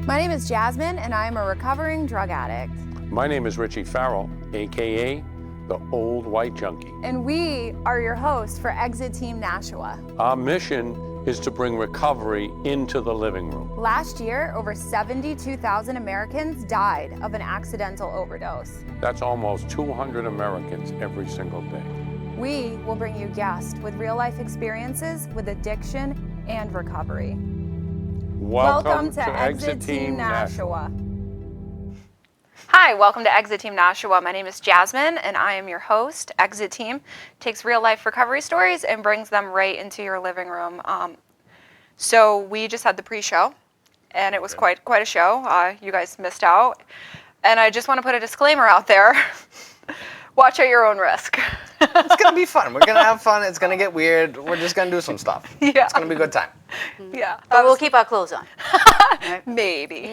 My name is Jasmine, and I am a recovering drug addict. My name is Richie Farrell, AKA the Old White Junkie. And we are your hosts for Exit Team Nashua. Our mission is to bring recovery into the living room. Last year, over 72,000 Americans died of an accidental overdose. That's almost 200 Americans every single day. We will bring you guests with real-life experiences with addiction and recovery. Welcome to Exit Team Nashua. Hi, welcome to Exit Team Nashua. My name is Jasmine, and I am your host. Exit Team takes real-life recovery stories and brings them right into your living room. So we just had the pre-show, and it was quite a show. You guys missed out. And I just want to put a disclaimer out there. Watch at your own risk. It's going to be fun. We're going to have fun. It's going to get weird. We're just going to do some stuff. Yeah. It's going to be a good time. Yeah. But we'll keep our clothes on. Maybe.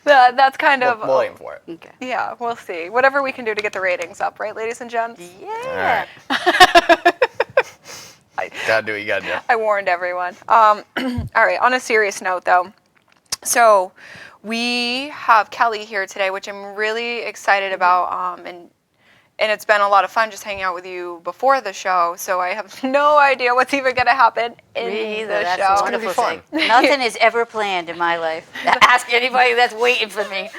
That's kind of... We'll aim for it. Okay. Yeah, we'll see. Whatever we can do to get the ratings up, right, ladies and gents? Yeah. Gotta do what you gotta do. I warned everyone. All right, on a serious note, though. So we have Kelly here today, which I'm really excited about, and it's been a lot of fun just hanging out with you before the show, so I have no idea what's even going to happen in the That's show. a wonderful thing. Nothing is ever planned in my life. Ask anybody that's waiting for me.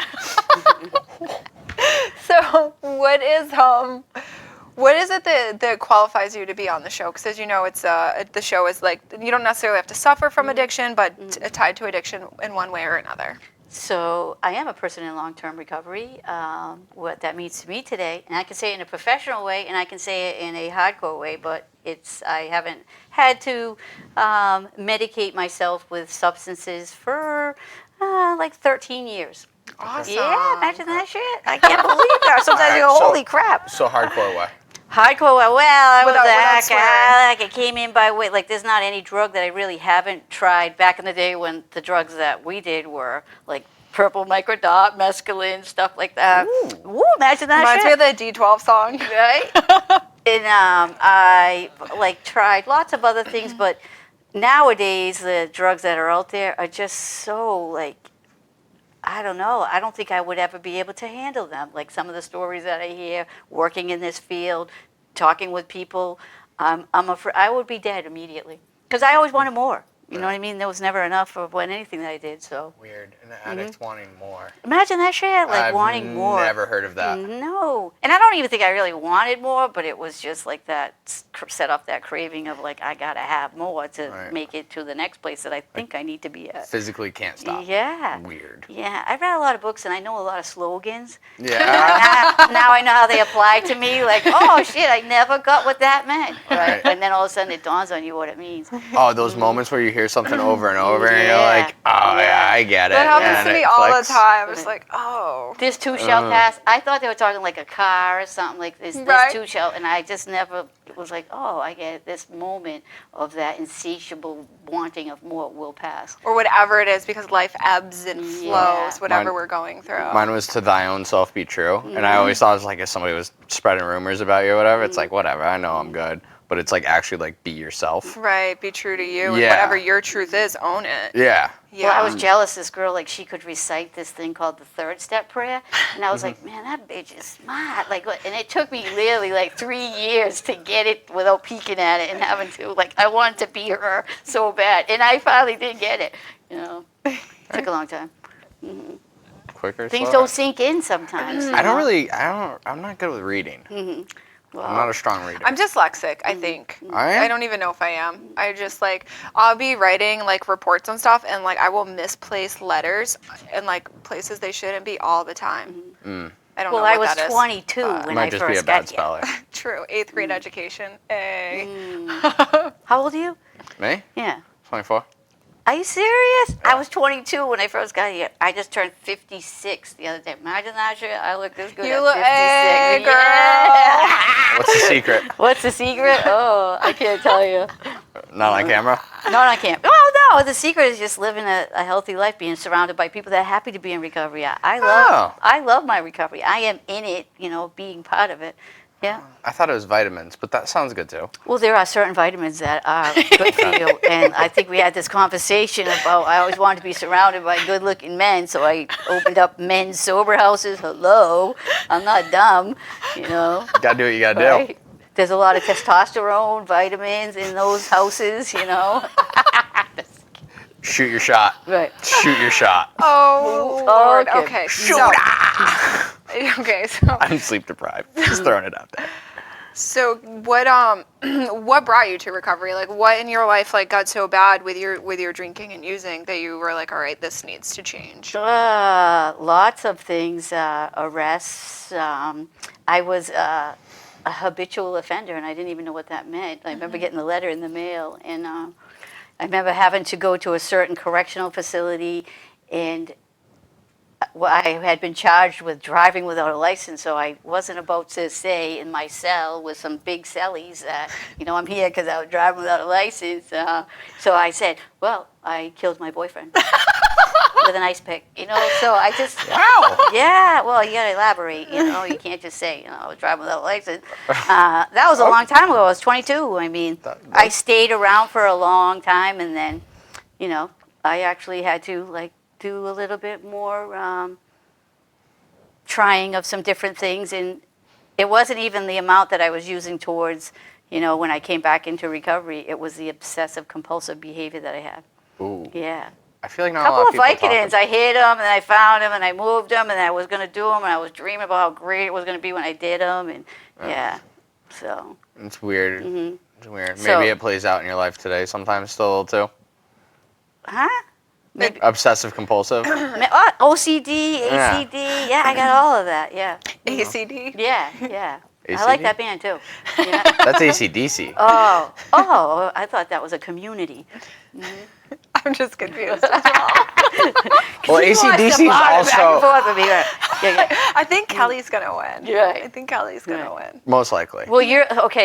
So what is it that qualifies you to be on the show? Because as you know, it's the show is like, you don't necessarily have to suffer from addiction, but tied to addiction in one way or another. So I am a person in long-term recovery. What that means to me today, and I can say it in a professional way, and I can say it in a hardcore way, but I haven't had to medicate myself with substances for like 13 years. Awesome. Yeah, imagine that shit. I can't believe that. Sometimes you go, holy crap. So hardcore way. Hardcore, well, I was Without like it came in by weight. Like, there's not any drug that I really haven't tried back in the day when the drugs that we did were like purple microdot, mescaline, stuff like that. Ooh, imagine that Reminds shit. me of the D12 song. Right? And I like tried lots of other things, but nowadays the drugs that are out there are just so like, I don't know. I don't think I would ever be able to handle them. Like some of the stories that I hear, working in this field, talking with people, I'm afraid I would be dead immediately. Because I always wanted more. You know what I mean? There was never enough of anything that I did. So Weird. An addict wanting more. imagine that shit, like wanting more. I've never heard of that. No. And I don't even think I really wanted more, but it was just like that, set off that craving of like, I got to have more to make it to the next place that I think I need to be at. Physically can't stop. Yeah. Weird. Yeah. I read a lot of books and I know a lot of slogans. Yeah. Now I know how they apply to me. Like, oh shit, I never got what that meant. Right? And then all of a sudden it dawns on you what it means. Oh, those moments where you hear something over and over and you're like, oh yeah, I get it. That happens and to me it all the clicks. time. It's like, oh. This too shall pass. I thought they were talking like a car or something like this. Right. This too shall, and I just never was like, oh, I get it. This moment of that insatiable wanting of more will pass. Or whatever it is, because life ebbs and flows, Yeah. whatever we're going through. Mine was to thy own self be true. And I always thought it was like if somebody was spreading rumors about you or whatever, it's like, whatever, I know I'm good. But it's like actually like be yourself. Right, be true to you, and Yeah. whatever your truth is, own it. Yeah. Yeah. Well, I was jealous. This girl, like, she could recite this thing called the third step prayer, and I was like, man, that bitch is smart. Like, and it took me literally like 3 years to get it without peeking at it and having to like, I wanted to be her so bad, and I finally did get it. You know, it took a long time. Quicker. Things slower. don't sink in sometimes. I'm not good with reading. Well, I'm not a strong reader. I'm dyslexic, I think. I I don't even know if I am. I just like, I'll be writing like reports and stuff, and like I will misplace letters in like places they shouldn't be all the time. I don't know well, what I was that is. 22 It when might I just be a first bad got speller. True, 8th grade education. Hey. How old are you? Me? Yeah. 24. Are you serious? I was 22 when I first got here. I just turned 56 the other day. Imagine that shit. I look this good You at look, 56. hey, girl. Yeah. What's the secret? What's the secret? Oh, I can't tell you. Not on camera? No, I can't. Oh, no. The secret is just living a healthy life, being surrounded by people that are happy to be in recovery. I love my recovery. I am in it, being part of it. Yeah. I thought it was vitamins, but that sounds good too. Well, there are certain vitamins that are good for you, and I think we had this conversation about I always wanted to be surrounded by good-looking men, so I opened up men's sober houses. Hello, I'm not dumb, you know. Gotta do what you gotta Right? There's a lot of testosterone, vitamins in those houses, you know. do. Shoot your shot. Right. Shoot your shot. Oh, Lord. Okay. Okay. Shoot So, ah! okay. So, I'm sleep deprived. Just throwing it out there. so what what brought you to recovery? Like, what in your life like got so bad with your drinking and using that you were like, all right, this needs to change? Lots of things. Arrests. I was a habitual offender, and I didn't even know what that meant. I remember getting the letter in the mail, and I remember having to go to a certain correctional facility, and I had been charged with driving without a license, so I wasn't about to stay in my cell with some big cellies. I'm here because I was driving without a license. So I said, well, I killed my boyfriend with an ice pick. So I just, Wow. yeah, well, you got to elaborate. You can't just say, I was driving without a license. That was a long time ago. I was 22. I mean, I stayed around for a long time, and then, I actually had to, do a little bit more trying of some different things, and it wasn't even the amount that I was using towards, when I came back into recovery. It was the obsessive compulsive behavior that I had. Ooh. Yeah. I feel like A not couple a lot of of people talk Vicodins. I hid them, and I found them, and I moved them, and I was going to do them, and I was dreaming about how great it was going to be when I did them, and yeah. So. It's weird. Mhm. It's weird. So- Maybe it plays out in your life today sometimes still a little too. Huh? Maybe. Obsessive compulsive. OCD, Yeah. ACD. Yeah, I got all of that. Yeah. ACD. Yeah, yeah. I ACD? like that band too. Yeah. That's AC/DC. Oh, I thought that was a community. I'm just confused. Well, AC/DC is also I think Kelly's gonna win. Right. I think Kelly's gonna Right. win. most likely. Well,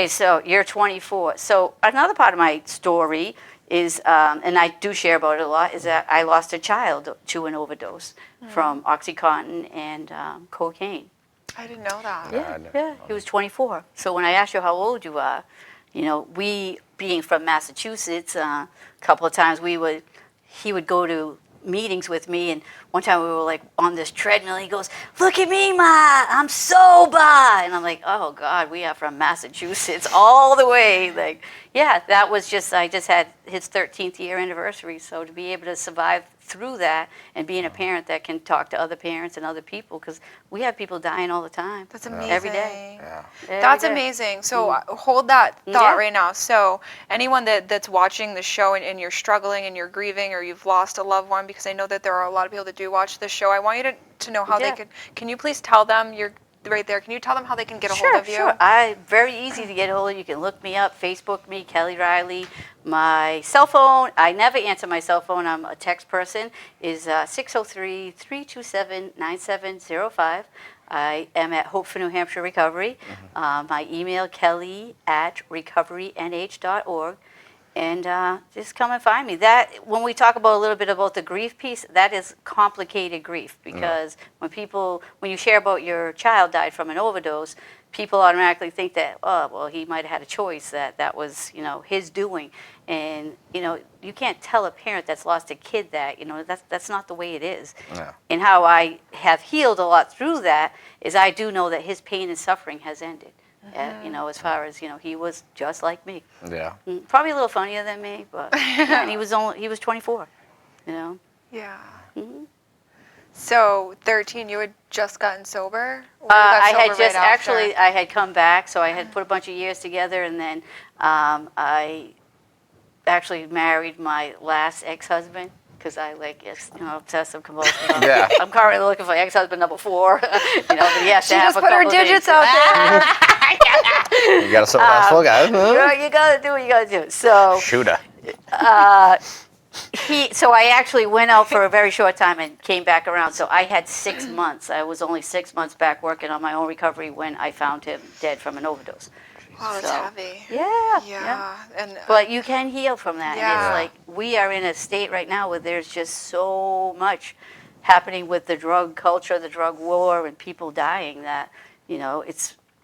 so you're 24. So another part of my story is, and I do share about it a lot, is that I lost a child to an overdose from OxyContin and cocaine. I didn't know that. Yeah, he was 24. So when I asked you how old you are, we being from Massachusetts, a couple of times he would go to meetings with me, and one time we were like on this treadmill. He goes, "Look at me, Ma, I'm sober," and I'm like, "Oh God, we are from Massachusetts all the way." Like, yeah, that was I just had his 13th year anniversary, so to be able to survive through that and being a parent that can talk to other parents and other people, because we have people dying all the time. That's amazing. Every day. Yeah. Every That's day. amazing. So hold that thought Yeah. right now. So anyone that's watching the show and you're struggling and you're grieving or you've lost a loved one, because I know that there are a lot of people that do watch this show, I want you to know how they Yeah. can you please tell them, you're right there, can you tell them how they can get a hold of you? Sure. Very easy to get a hold of. You can look me up, Facebook me, Kelly Riley. My cell phone, I never answer my cell phone. I'm a text person, is 603-327-9705. I am at Hope for New Hampshire Recovery. My email, kelly@recoverynh.org. And just come and find me. That when we talk about a little bit about the grief piece, that is complicated grief, because when you share about your child died from an overdose, people automatically think that, oh, well, he might have had a choice, that was his doing, and you can't tell a parent that's lost a kid that that's not the way it is. Yeah. And how I have healed a lot through that is I do know that his pain and suffering has ended. As far as he was just like me. Yeah. Probably a little funnier than me, but and he was 24. Yeah. Mm-hmm. So 13, you had just gotten sober? Or you got I sober had right just after? I had come back, so I had put a bunch of years together, and then I actually married my last ex-husband. Because I obsessive compulsive. Yeah. I'm currently looking for ex-husband number 4. But he has She to have just a put her couple of digits things. out there. You got a sober house full, guys. You gotta do what you gotta do. So Shooter. So I actually went out for a very short time and came back around. So I had 6 months. I was only 6 months back working on my own recovery when I found him dead from an overdose. Wow, that's So, heavy. Yeah. And But you can heal from that. Yeah. And it's like we are in a state right now where there's just so much happening with the drug culture, the drug war, and people dying that,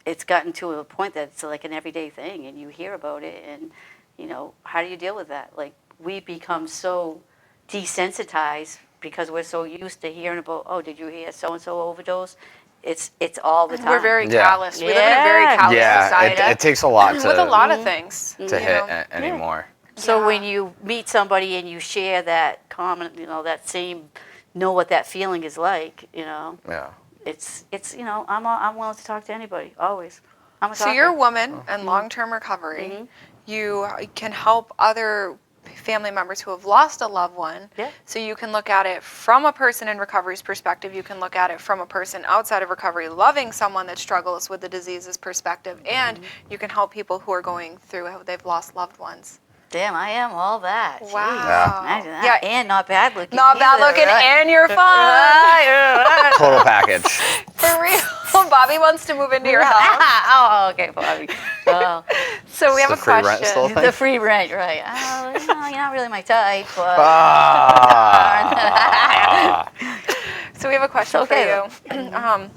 it's gotten to a point that it's like an everyday thing, and you hear about it, and how do you deal with that? Like, we become so desensitized because we're so used to hearing about, oh, did you hear so and so overdose? It's all the time. We're very Yeah. callous. We live in a very Yeah. callous Yeah, society. it takes a lot to with a lot of things to you hit know. anymore. So Yeah. when you meet somebody and you share that common, that same, know what that feeling is like, Yeah. it's I'm willing to talk to anybody always. I'm a So talker. you're a woman in long-term recovery. Mhm. You can help other family members who have lost a loved one. Yeah. So you can look at it from a person in recovery's perspective. You can look at it from a person outside of recovery loving someone that struggles with the disease's perspective. And you can help people who are going through how they've lost loved ones. Damn, I am all that. Jeez, Wow. imagine that. Yeah. And not bad looking. Not bad either, looking right? and you're fun. Right. Total package. For real. Bobby wants to move into your house. Oh, okay, Bobby. Oh, So we have The a free rent question. still thing? the free rent, right? Oh, you're not really my type, but. Ah. So we have a question It's okay, for you.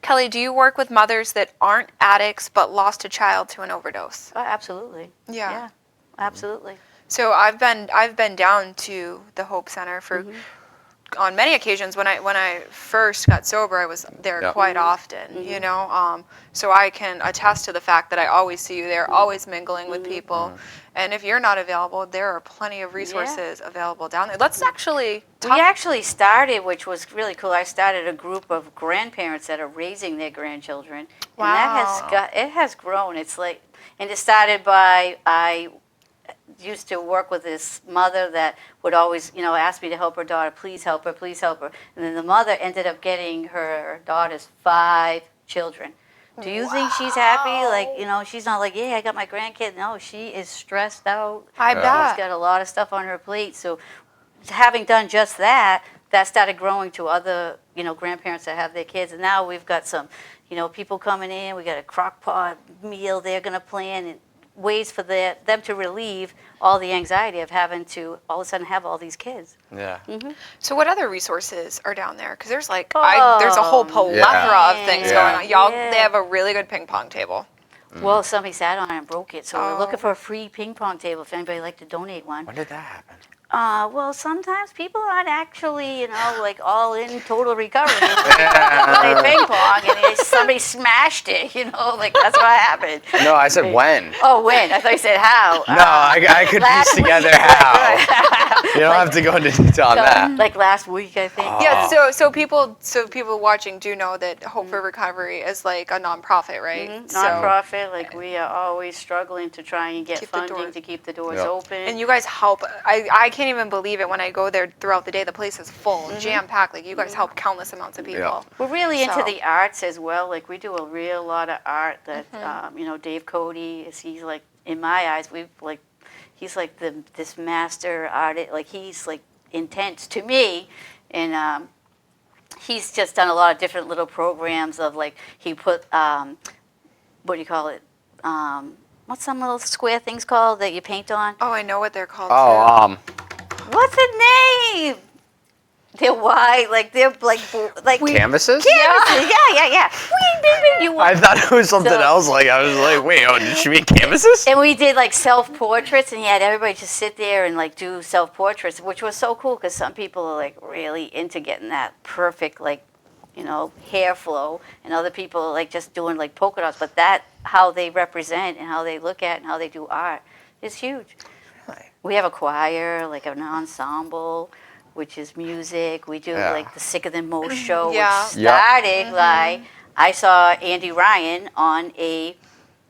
Kelly, do you work with mothers that aren't addicts but lost a child to an overdose? Oh, absolutely. Yeah. Absolutely. So I've been down to the Hope Center for on many occasions. When I first got sober, I was there Yeah. quite often. So I can attest to the fact that I always see you there, always mingling with people. And if you're not available, there are plenty of resources available down there. Let's actually talk. We actually started, which was really cool. I started a group of grandparents that are raising their grandchildren, and it has grown. It's like, and it started by I used to work with this mother that would always, ask me to help her daughter. Please help her. Please help her. And then the mother ended up getting her daughter's 5 children. Do you think she's happy? Like, she's not like, yeah, I got my grandkid. No, she is stressed out. I Yeah. bet. She's got a lot of stuff on her plate. So having done just that, that started growing to other, grandparents that have their kids. And now we've got some, people coming in. We got a crock pot meal they're going to plan, and ways for them to relieve all the anxiety of having to all of a sudden have all these kids. Yeah. So what other resources are down there? Because there's there's a Oh, whole plethora of things Yeah. going on. Y'all, Yeah. they have a really good ping pong table. Well, somebody sat on it and broke it, so we're Oh. looking for a free ping pong table if anybody would like to donate one. When did that happen? Well, sometimes people aren't actually, like all in total recovery. They ping pong and somebody smashed it, like that's what happened. No, I said when. Oh, when? I thought you said how. No, I could piece together how. You don't have to go into detail on that. Like last week, I think. Yeah, so people watching do know that Hope for Recovery is like a nonprofit, right? Nonprofit, like we are always struggling to try and get Keep the funding doors- to keep the doors Yep. open. And you guys help. I can't even believe it when I go there throughout the day. The place is full, jam packed. Like you guys help countless amounts of people. We're really into So- the arts as well. Like we do a real lot of art that, Dave Cody he's like, in my eyes, he's like this master artist. Like he's like intense to me. And he's just done a lot of different little programs of like, he put, what do you call it? What's some little square things called that you paint on? Oh, I know what they're called. Oh, What's the name? They're white, they're like canvases? Yeah. I thought it was something So- else. Like I was like, wait, did she mean canvases? And we did like self-portraits, and he had everybody just sit there and like do self-portraits, which was so cool because some people are like really into getting that perfect hair flow, and other people are like just doing like polka dots. But that how they represent and how they look at and how they do art is huge. We have a choir, like an ensemble, which is music. We do Yeah. like the Sicker Than Most show, Yeah. which started like I saw Andy Ryan on a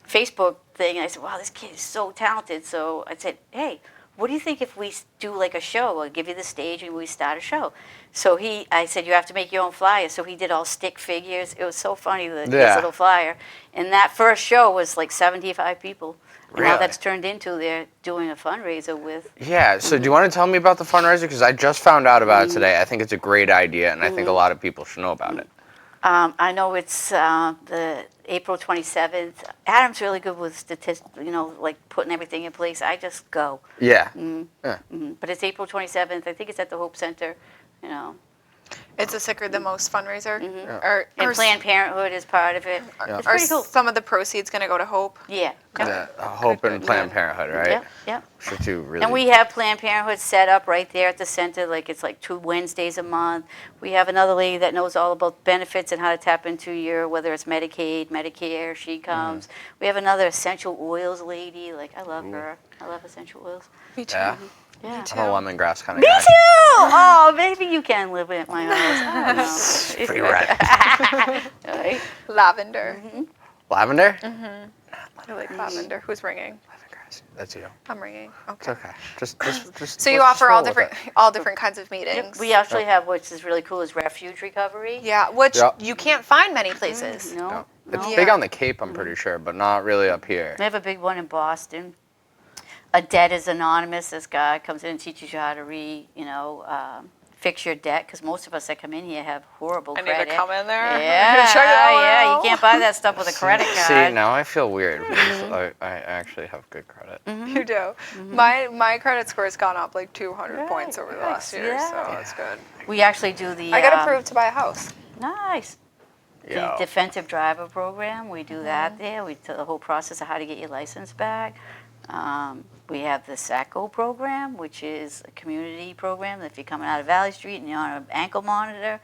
Facebook thing, and I said, wow, this kid is so talented. So I said, hey, what do you think if we do like a show? I'll give you the stage and we start a show. So I said, you have to make your own flyer. So he did all stick figures. It was so funny, his little flyer. And that first show was like 75 people. And now Really? that's turned into they're doing a fundraiser with. Yeah, so do you want to tell me about the fundraiser? Because I just found out about it today. I think it's a great idea, and I think a lot of people should know about it. I know it's the April 27th. Adam's really good with statistics, like putting everything in place. I just go. Yeah. But it's April 27th. I think it's at the Hope Center, It's a Sicker Than Most fundraiser. And Planned Parenthood is part of it. It's Are pretty cool. some of the proceeds going to go to Hope? Yeah. Yeah, Hope and Planned Parenthood, right? Yep, yep. Which are two really. And we have Planned Parenthood set up right there at the center, like it's like 2 Wednesdays a month. We have another lady that knows all about benefits and how to tap into your, whether it's Medicaid, Medicare, she comes. We have another essential oils lady, like I love her. I love essential oils. Me too. Yeah. Yeah. I'm a lemongrass kind of Me guy. too! Oh, maybe you can live at my house. I don't know. Free rent. Right? Lavender. Lavender? I like lavender. Who's ringing? Lemongrass. That's you. I'm ringing. It's Okay. okay. Just. So you let's offer just all roll with different kinds of meetings. We actually have, which is really cool, is refuge recovery. Yeah, which Yep. you can't find many places. No, No. no. It's Yeah. big on the Cape, I'm pretty sure, but not really up here. We have a big one in Boston. A debt is anonymous. This guy comes in and teaches you how to fix your debt, because most of us that come in here have horrible I credit. need to come in there. Yeah, Show you that yeah. well. You can't buy that stuff with a credit card. See, now I feel weird because I actually have good credit. You do. My credit score has gone up like 200 points over the last year, yeah. so that's good. We actually do the. I got approved to buy a house. Nice. The Yeah. defensive driver program, we do that there. We do the whole process of how to get your license back. We have the SACO program, which is a community program. If you're coming out of Valley Street and you're on an ankle monitor,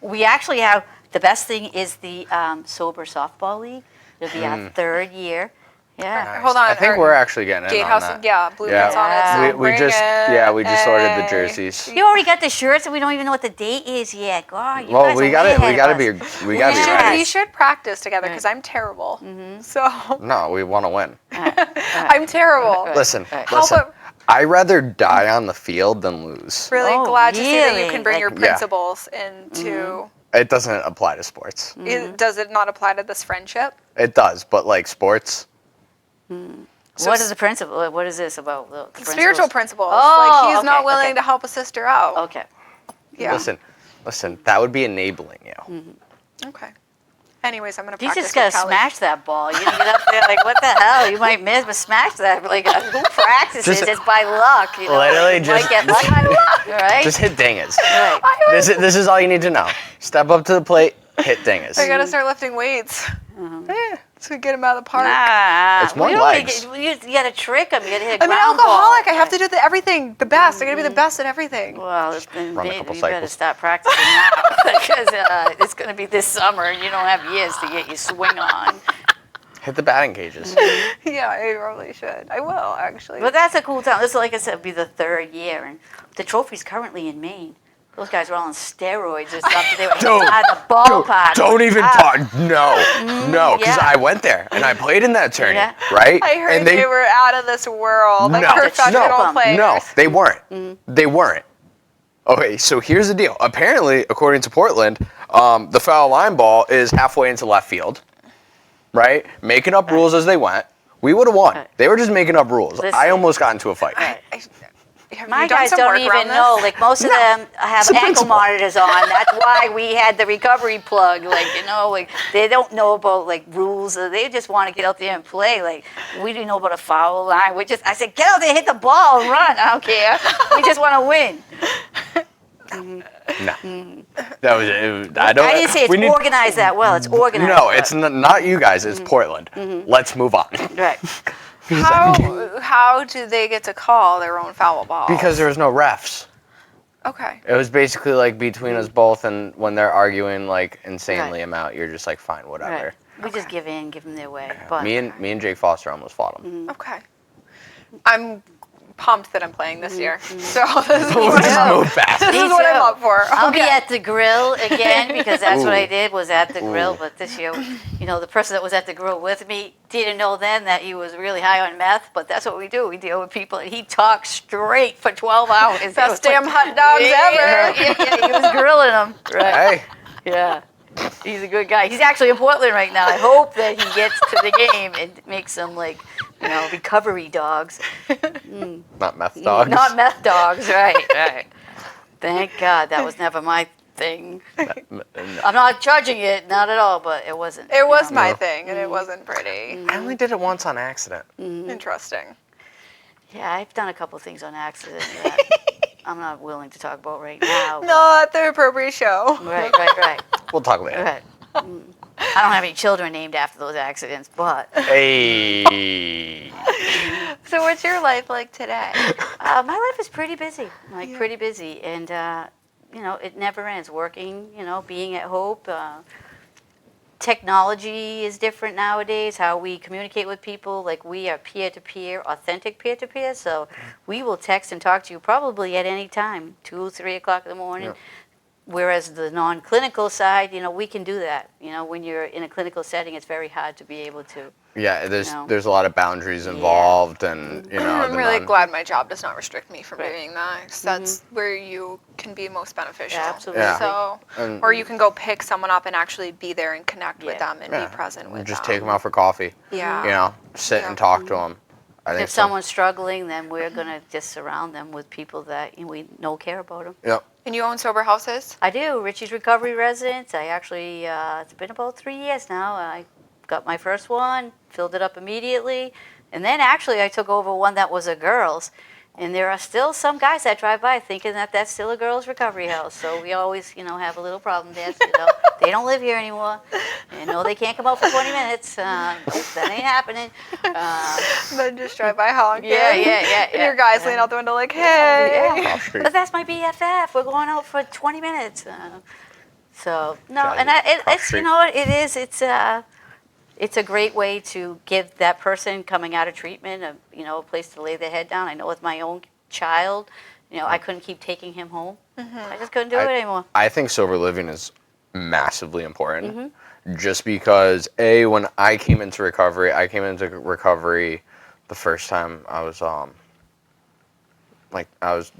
we actually have, the best thing is the sober softball league. It'll be our 3rd year. Yeah. Nice. Hold on, I think our we're actually getting in Gatehouse, on that. yeah, Blue Yeah. Lights on it. So We bring just it. we just ordered the Hey. jerseys. You already got the shirts and we don't even know what the date is yet. God, you Well, guys we are got way it. We ahead got to of be. us. We got to We be should, ready. we should practice together because I'm terrible. So No, we want to win. I'm terrible. Listen, Right. listen. How about- I'd rather die on the field than lose. Really Oh, glad to see that you really? can bring your Yeah. principles into. It doesn't apply to sports. Does it not apply to this friendship? It does, but like sports, So What is the principle? What is this about? The Spiritual principles. Oh, like he's not okay, willing okay. to help a sister out. Okay. Yeah. listen. That would be enabling you. Okay. Anyways, I'm gonna You practice just gotta with Kelly. smash that ball. You get up there like, what the hell? You might miss, but smash that. Like, who practices? Just- It's by luck. You know? Literally You just- might get lucky. Right? Just hit dingers. Right. This is all you need to know. Step up to the plate, hit dingers. I gotta start lifting weights. To get him out of the park. Nah. It's more We don't legs. You gotta trick them. You gotta hit a I'm an ground alcoholic. ball. I have to do everything the best. I gotta be the best at everything. Well, then Run a maybe couple you better cycles. start practicing now because it's going to be this summer and you don't have years to get your swing on. Hit the batting cages. Yeah, I probably should. I will actually. But that's a cool time. This, like I said, will be the 3rd year, and the trophy's currently in Maine. Those guys were all on steroids and stuff. They were out of the ballpark. Don't even talk. No, because yeah. I went there and I played in that tourney, Yeah. right? I heard and they were out of this world. Like no, professional players. No, they weren't. They weren't. Okay, so here's the deal. Apparently, according to Portland, the foul line ball is halfway into left field, right? Making up rules as they went. We would have won. Right. They were just making up rules. Listen. I almost got into a fight. Have My you done guys some don't work around even this? know. Like most of them have It's a ankle principle. monitors on. That's why we had the recovery plug. Like like they don't know about like rules. They just want to get out there and play. Like we didn't know about a foul line. I said get out there, hit the ball, and run. I don't care. We just want to win. No, that was it. I don't. I didn't say we it's need- organized that well. It's organized. No, but- it's not you guys. It's Portland. Let's move on. right. How do they get to call their own foul ball? Because there was no refs. Okay. It was basically like between us both, and when they're arguing like insanely Right. amount, you're just like, fine, whatever. Right. We just give in, give them their way. But Me and Jake Foster almost fought him. Okay. I'm pumped that I'm playing this year. So this is We'll what just I'm, move fast. this is what I'm up for. I'll be Okay. at the grill again because that's what I Ooh. did was at the grill. But this year, the person that was at the grill with me didn't know then that he was really high on meth. But that's what we do. We deal with people. And he talked straight for 12 hours. It was Best damn hot dogs ever. Yeah, he was grilling them. Right. Hey, Yeah. He's a good guy. He's actually in Portland right now. I hope that he gets to the game and makes some recovery dogs. not meth dogs. Not meth dogs, right. Thank God that was never my thing. I'm not judging it, not at all, but it wasn't. It was you my No. thing, and it wasn't pretty. I only did it once on accident. Interesting. know. Yeah, I've done a couple things on accident. I'm not willing to talk about right now. Not the appropriate show. Right. We'll talk later. Right. I don't have any children named after those accidents, but Hey. So what's your life like today? my life is pretty busy, Yeah. pretty busy, and it never ends. Working, being at Hope. Technology is different nowadays. How we communicate with people, like we are peer-to-peer, authentic peer-to-peer. So we will text and talk to you probably at any time, 2, 3 o'clock in the morning. Yeah. Whereas the non-clinical side, we can do that. When you're in a clinical setting, it's very hard to be able to. Yeah, No. there's a lot of boundaries involved, and I'm the really non- glad my job does not restrict me from Right. doing that. 'Cause that's where you can be most beneficial. Yeah, absolutely. Yeah. So, And- or you can go pick someone up and actually be there and connect with Yeah. them and Yeah, be present with just them. take them out for coffee. Yeah. Sit Yeah. and talk to them. I think If someone's struggling, then we're going to just surround them with people that we know care about them. Yep. And you own sober houses? I do. Richie's Recovery Residence. I actually, it's been about 3 years now. I got my first one, filled it up immediately. And then actually I took over one that was a girl's. And there are still some guys that drive by thinking that that's still a girl's recovery house. So we always, have a little problem there. They don't live here anymore. They can't come out for 20 minutes. That ain't happening. Then just drive by honking. Yeah. And your guys lean out the window like, hey. Yeah. Off street. But that's my BFF. We're going out for 20 minutes. So no, Jazzy. and Cross it's street. what it is. It's a great way to give that person coming out of treatment a place to lay their head down. I know with my own child, I couldn't keep taking him home. I just couldn't do it anymore. I think sober living is massively important. Just because when I came into recovery, the first time I was I was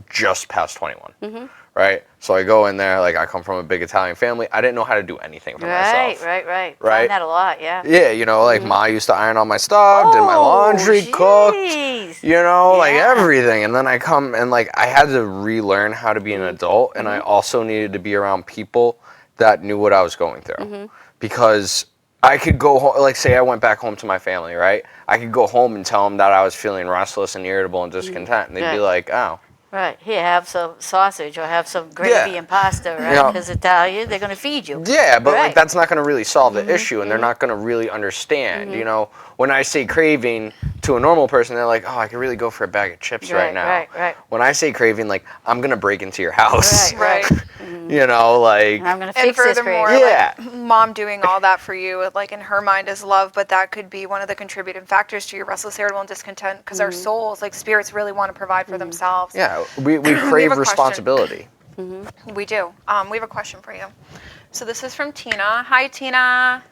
just past 21. Right? So I go in there, I come from a big Italian family. I didn't know how to do anything for myself. Right. Right? Find that a lot, yeah. Yeah, Ma used to iron all my stuff, did my laundry, cooked, jeez. Yeah. everything. And then I come and I had to relearn how to be an adult, and I also needed to be around people that knew what I was going through. Because I could go home, say I went back home to my family, right? I could go home and tell them that I was feeling restless and irritable and discontent, and they'd be like, oh. Right. Here, have some sausage or have some gravy and pasta, right? Yeah. Because Italian, they're going to feed you. Yeah, but Right. that's not going to really solve the issue, and they're not going to really understand. When I say craving to a normal person, they're like, "Oh, I could really go for a bag of chips right now." Right. When I say craving, I'm going to break into your house. Right. Right. And like I'm going to And fix this furthermore, craving. Yeah. Mom doing all that for you, in her mind is love, but that could be one of the contributing factors to your restless, irritable, and discontent because our souls, spirits, really want to provide for themselves. yeah, we crave a question. responsibility. We do. We have a question for you. So this is from Tina. Hi, Tina.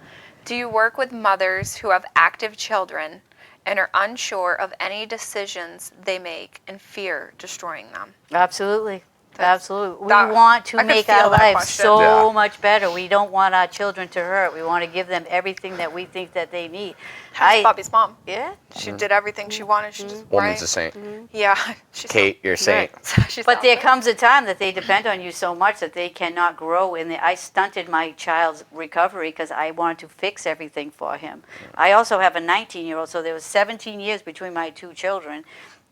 Do you work with mothers who have active children and are unsure of any decisions they make and fear destroying them? Absolutely. Absolutely. We that- want to I could make feel our that lives question. so Yeah. much better. We don't want our children to hurt. We want to give them everything that we think that they need. That's Bobby's mom. Yeah. She did everything she wanted. She just, Woman's a right? saint. Yeah. She's Kate, you're a saint. She's But not there like- comes a time that they depend on you so much that they cannot grow. And I stunted my child's recovery because I wanted to fix everything for him. I also have a 19-year-old, so there was 17 years between my two children.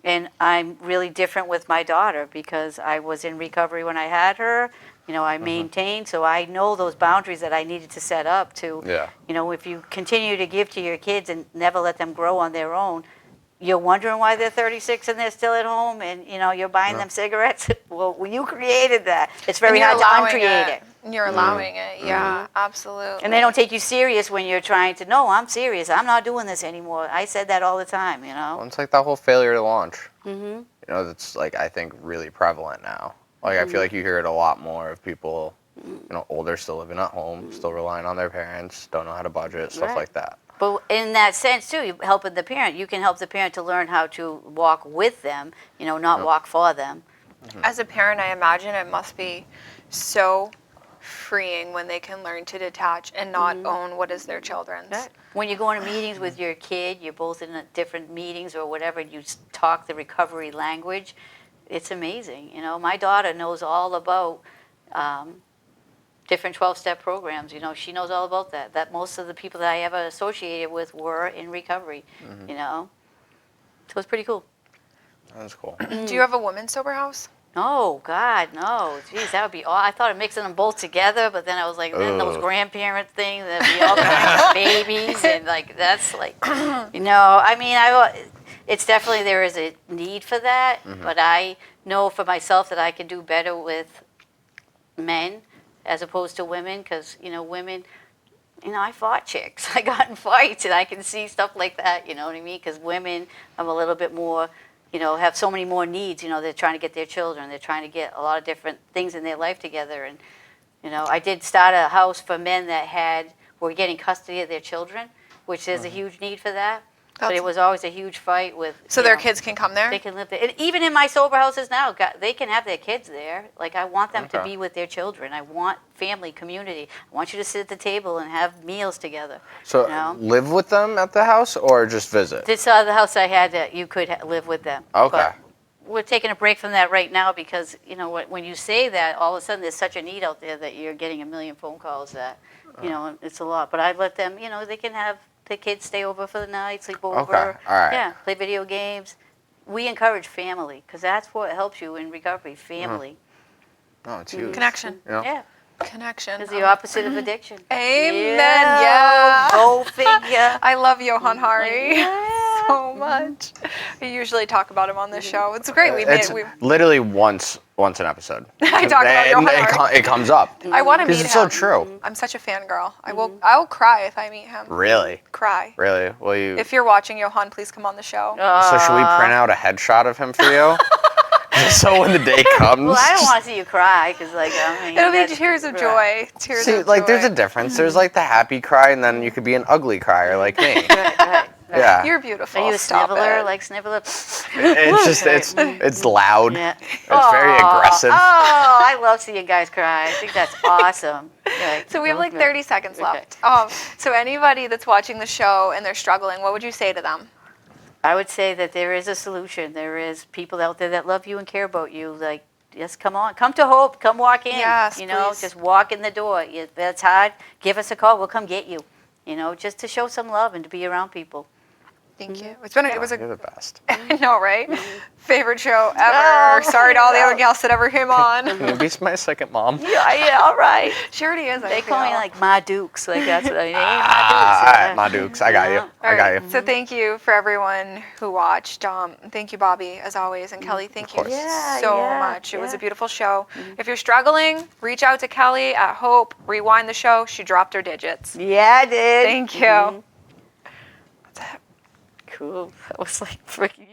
And I'm really different with my daughter because I was in recovery when I had her. I maintained, so I know those boundaries that I needed to set up to, Yeah. if you continue to give to your kids and never let them grow on their own, you're wondering why they're 36 and they're still at home and, you're buying them cigarettes. Well, you created that. It's very And hard you're to allowing uncreate it. You're allowing it. Yeah, absolutely. And they don't take you serious when you're trying to, no, I'm serious. I'm not doing this anymore. I said that all the time, Well, it's like that whole failure to launch. That's I think really prevalent now. I feel like you hear it a lot more of people, older, still living at home, still relying on their parents, don't know how to budget, stuff Right. like that. But in that sense, too, you helping the parent. You can help the parent to learn how to walk with them, not walk for them. As a parent, I imagine it must be so freeing when they can learn to detach and not own what is their children's. When you go into meetings with your kid, you're both in different meetings or whatever, and you talk the recovery language, it's amazing. My daughter knows all about different 12-step programs. She knows all about that most of the people that I ever associated with were in recovery, So it's pretty cool. That's cool. Do you have a women's sober house? Oh God, no! Jeez, that would be all. I thought of mixing them both together, but then I was like, then those Ugh. grandparent things, there'd be all kinds of babies, and like that's like, I mean, it's definitely there is a need for that, but I know for myself that I can do better with men as opposed to women, because women. I fought chicks. I got in fights, and I can see stuff like that. You know what I mean? Because women, I'm a little bit more, have so many more needs. They're trying to get their children. They're trying to get a lot of different things in their life together. And, I did start a house for men that were getting custody of their children, which there's a huge need for that. But That's- it was always a huge fight with. So their kids can come there? They can live there. And even in my sober houses now, they can have their kids there. Like, I want them to Okay. be with their children. I want family, community. I want you to sit at the table and have meals together. So live with them at the house or just visit? This other house I had that you could live with them. Okay. But we're taking a break from that right now because, when you say that, all of a sudden there's such a need out there that you're getting a million phone calls that, it's a lot. But I let them, they can have the kids stay over for the night, sleep over. Okay, all right. Yeah, play video games. We encourage family because that's what helps you in recovery, family. No, it's huge. Connection. Yeah, Connection. it's the opposite of addiction. Amen. Yeah. Go figure. I love Johan Hari Yeah. so much. We usually talk about him on this show. It's great. It's literally once an episode. I talk about Johan Hari. It comes up. I want to meet Because him. it's so true. I'm such a fangirl. I will cry if I meet him. Really? Cry. Really? Will you? If you're watching, Johan, please come on the show. So should we print out a headshot of him for you? Just so when the day comes. Well, I don't want to see you cry because, It'll be tears of joy. Tears See, of like, joy. there's a difference. There's like the happy cry, and then you could be an ugly crier like me. Right. Yeah. You're beautiful. Are you a Stop sniveler? it. Like sniveler? It's just it's loud. Yeah. It's very aggressive. Oh, I love seeing guys cry. I think that's awesome. Like, So we have like 30 seconds Okay. left. So anybody that's watching the show and they're struggling, what would you say to them? I would say that there is a solution. There is people out there that love you and care about you. Like, just come on. Come to Hope. Come walk in. Yes, please. Just walk in the door. If that's hard, give us a call. We'll come get you. Just to show some love and to be around people. Thank you. It was You're the best. I know, right? Favorite show ever. Sorry to all the other gals that ever came on. Can you be my second mom? Yeah, all right. She already is. They call me like Ma Dukes. Like, that's what I mean. All Ma right, Dukes. my Dukes. I got you. All I got right. you. So thank you for everyone who watched. Thank you, Bobby, as always, and Kelly. Thank you course. Yeah, so yeah, much. It was a yeah. beautiful show. If you're struggling, reach out to Kelly at Hope. Rewind the show. She dropped her digits. Yeah, I did. Thank you. That's it. Cool. That was like freaking.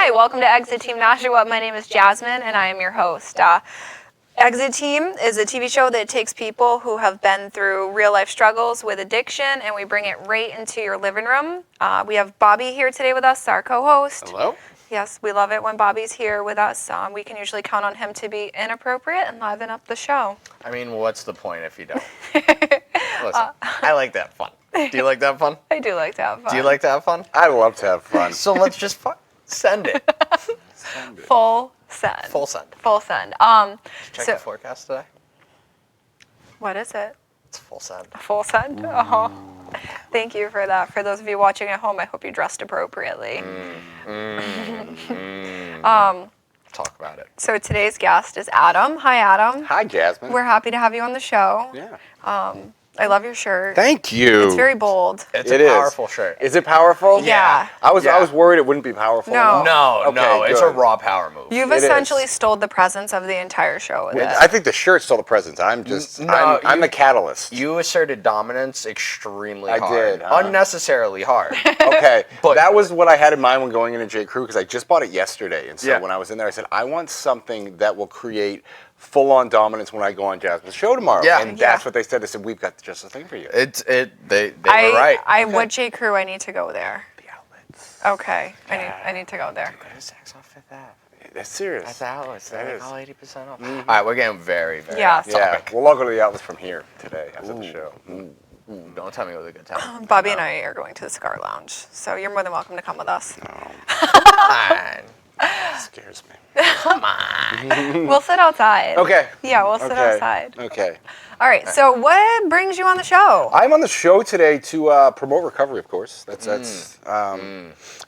Hi, welcome to Exit Team Nashua. My name is Jasmine, and I am your host. Exit Team is a TV show that takes people who have been through real-life struggles with addiction, and we bring it right into your living room. We have Bobby here today with us, our co-host. Hello? Yes, we love it when Bobby's here with us. We can usually count on him to be inappropriate and liven up the show. I mean, what's the point if you don't? Listen, I like that fun. Do you like that fun? I do like to have fun. Do you like to have fun? I love to have fun. So let's just send it. Full send. Full send. Full send. Check So the forecast today. what is it? It's full send. Full send? Oh, thank you for that. For those of you watching at home, I hope you dressed appropriately. Talk about it. So today's guest is Adam. Hi, Adam. Hi, Jasmine. We're happy to have you on the show. Yeah. I love your shirt. Thank you. It's very bold. It's It a is. powerful shirt. Is it powerful? Yeah. I was Yeah. worried it wouldn't be powerful. No. enough. No, Okay, it's a good. raw power move. You've It is. essentially stole the presence of the entire show with it. I think the shirt's still the presence. I'm just, No, I'm the catalyst. You asserted dominance extremely I hard. did, huh? Unnecessarily hard. Okay, But- that was what I had in mind when going into J. Crew because I just bought it yesterday, and so Yeah. when I was in there, I said I want something that will create full-on dominance when I go on Jasmine's show tomorrow. Yeah. And that's Yeah. what they said. They said we've got just the thing for you. They were right. What J. Crew? I need to go there. The outlets. Okay, I need to go there. Go to Saks off Fifth Ave. That's serious. That's the outlets. That They're is. like all 80% off. All right, we're getting very, very Yeah. off Yeah, topic. we'll all go to the outlets from here today after the show. Don't tell me it was a good time. Bobby and I are going to the Cigar Lounge, so you're more than welcome to come with us. Fine. Scares me. Come on. We'll sit outside. Okay. Yeah, we'll sit Okay. outside. Okay. All right. So what brings you on the show? I'm on the show today to promote recovery, of course. That's I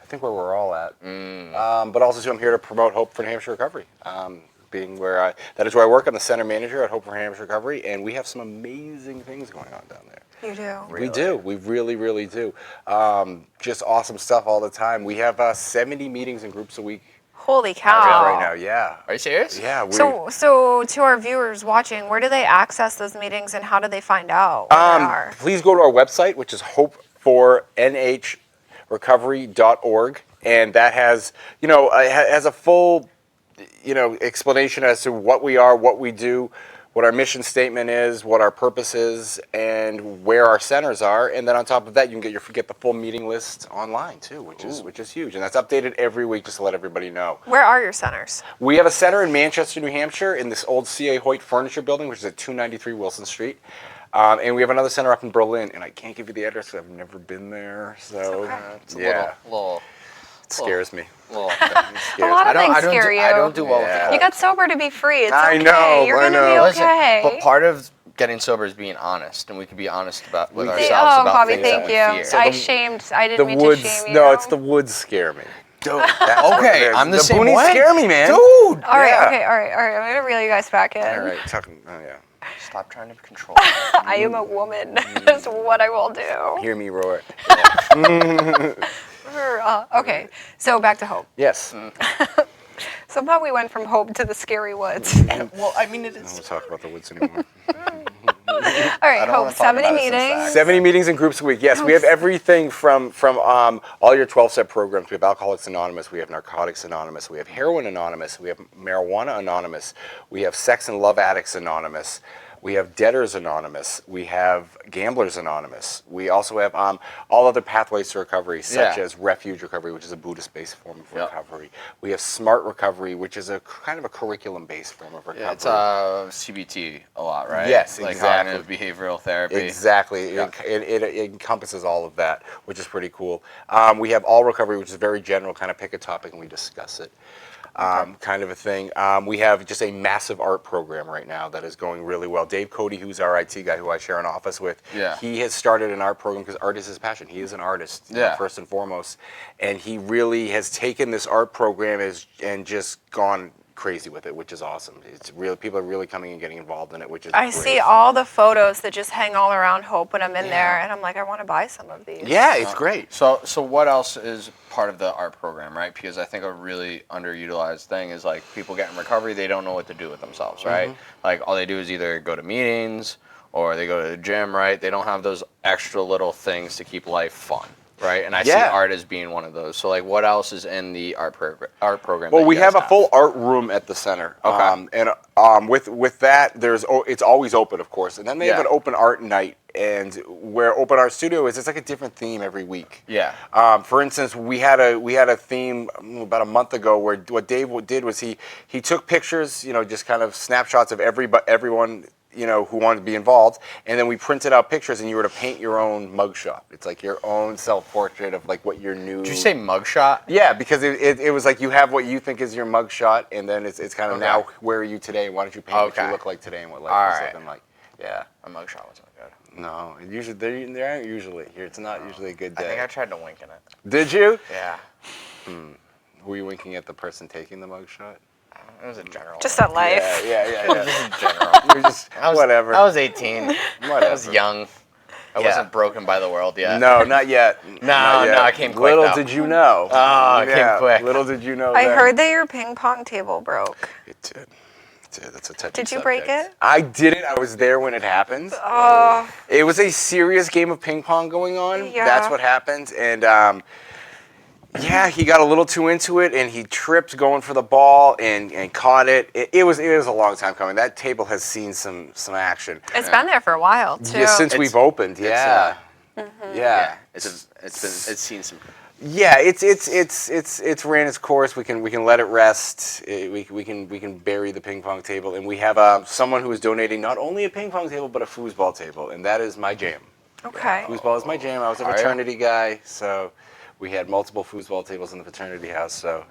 think where we're all at. But also, too, I'm here to promote Hope for New Hampshire Recovery. Being where that is where I work. I'm the center manager at Hope for New Hampshire Recovery, and we have some amazing things going on down there. You do. We do. We really, really do. Just awesome stuff all the time. We have 70 meetings and groups a week Holy cow. right now. Yeah. Are you serious? Yeah. So to our viewers watching, where do they access those meetings and how do they find out where they are? Please go to our website, which is hopefornhrecovery.org, and that has, has a full, explanation as to what we are, what we do, what our mission statement is, what our purpose is, and where our centers are. And then on top of that, you can get the full meeting list online too, which is huge. And that's updated every week just to let everybody know. Where are your centers? We have a center in Manchester, New Hampshire, in this old C.A. Hoyt Furniture Building, which is at 293 Wilson Street. And we have another center up in Berlin, and I can't give you the address because I've never been there. So It's a yeah, little it scares me. little. A lot of things scare you. I don't do well with Yeah. the You got sober to be free. It's I okay. know, You're I gonna be know. okay. But part of getting sober is being honest, and we can be honest with Oh, ourselves about Bobby, things thank that we you. fear. I The didn't mean woods, to shame you. no, it's the woods scare me. Dude, that's what Okay, it is. I'm the same boonies way. scare me, man. Dude! All right, Yeah. okay, all right. I'm gonna reel you guys back in. All right, talking. Oh yeah. Stop trying to control. I am a woman. That's what I will do. Hear me roar. Okay, so back to Hope. Yes. Somehow we went from Hope to the scary woods. Well, I mean, it I don't is. want to talk about the woods anymore. All right, don't Hope, wanna talk 70 about it since meetings. that. 70 meetings and groups a week. Yes, we have everything from all your 12-step programs. We have Alcoholics Anonymous. We have Narcotics Anonymous. We have Heroin Anonymous. We have Marijuana Anonymous. We have Sex and Love Addicts Anonymous. We have Debtors Anonymous. We have Gamblers Anonymous. We also have all other pathways to recovery, such Yeah. as Refuge Recovery, which is a Buddhist-based form of Yep. recovery. We have Smart Recovery, which is a kind of a curriculum-based form of recovery. Yeah, it's CBT a lot, right? Yes, like exactly. cognitive behavioral therapy. Exactly. Yeah. It encompasses all of that, which is pretty cool. We have All Recovery, which is very general, kind of pick a topic and we discuss it. Kind of a thing. We have just a massive art program right now that is going really well. Dave Cody, who's our IT guy who I share an office with, Yeah. he has started an art program because art is his passion. He is an artist, Yeah. first and foremost. And he really has taken this art program and just gone crazy with it, which is awesome. It's really, people are really coming and getting involved in it, which is I great. see all the photos that just hang all around Hope when I'm in there, and I'm like, I want to buy some of these. Yeah, it's great. So what else is part of the art program, right? Because I think a really underutilized thing is like people get in recovery, they don't know what to do with themselves, right? Like all they do is either go to meetings or they go to the gym, right? They don't have those extra little things to keep life fun. right? And I see Yeah. art as being one of those. So like, what else is in the art program? Well, that we you guys have a full art room at the center. Okay. And with that, it's always open, of course. And then they have Yeah. an open art night, and where open art studio is, it's like a different theme every week. Yeah. For instance, we had a theme about a month ago where what Dave did was he took pictures, just kind of snapshots of everyone who wanted to be involved, and then we printed out pictures, and you were to paint your own mugshot. It's like your own self-portrait of like what your new. Did you say mugshot? Yeah, because it was like you have what you think is your mugshot, and then it's kind of Okay. now where are you today? Why don't you paint what Okay. you look like today and what life All is right. looking like? Yeah. A mugshot wasn't good. No, usually they aren't usually here. It's not usually a good I day. think I tried to wink in it. Did you? Yeah. Were you winking at the person taking the mugshot? It was a general. Just at life. Yeah. Just in general. You're just whatever. I was 18. Whatever. I was young. I Yeah. wasn't broken by the world yet. No, not yet. Not yet. no, it came quick, Little though. did you know. Oh, it came quick. Little did you know. I that. heard that your ping pong table broke. It did. That's a touchy Did you break subject. it? I didn't. I was there when it happened. Oh, It was a serious game of ping pong going on. Yeah. That's what happened. And yeah, he got a little too into it, and he tripped going for the ball and caught it. It was a long time coming. That table has seen some action. it's been there for a while too. Yeah, since It's- we've opened. Yeah. Yeah. It's seen some. Yeah, it's ran its course. We can let it rest. We can bury the ping pong table, and we have someone who is donating not only a ping pong table but a foosball table, and that is my jam. Okay. Foosball is my jam. I was a Are ya? fraternity guy, so we had multiple foosball tables in the fraternity house. So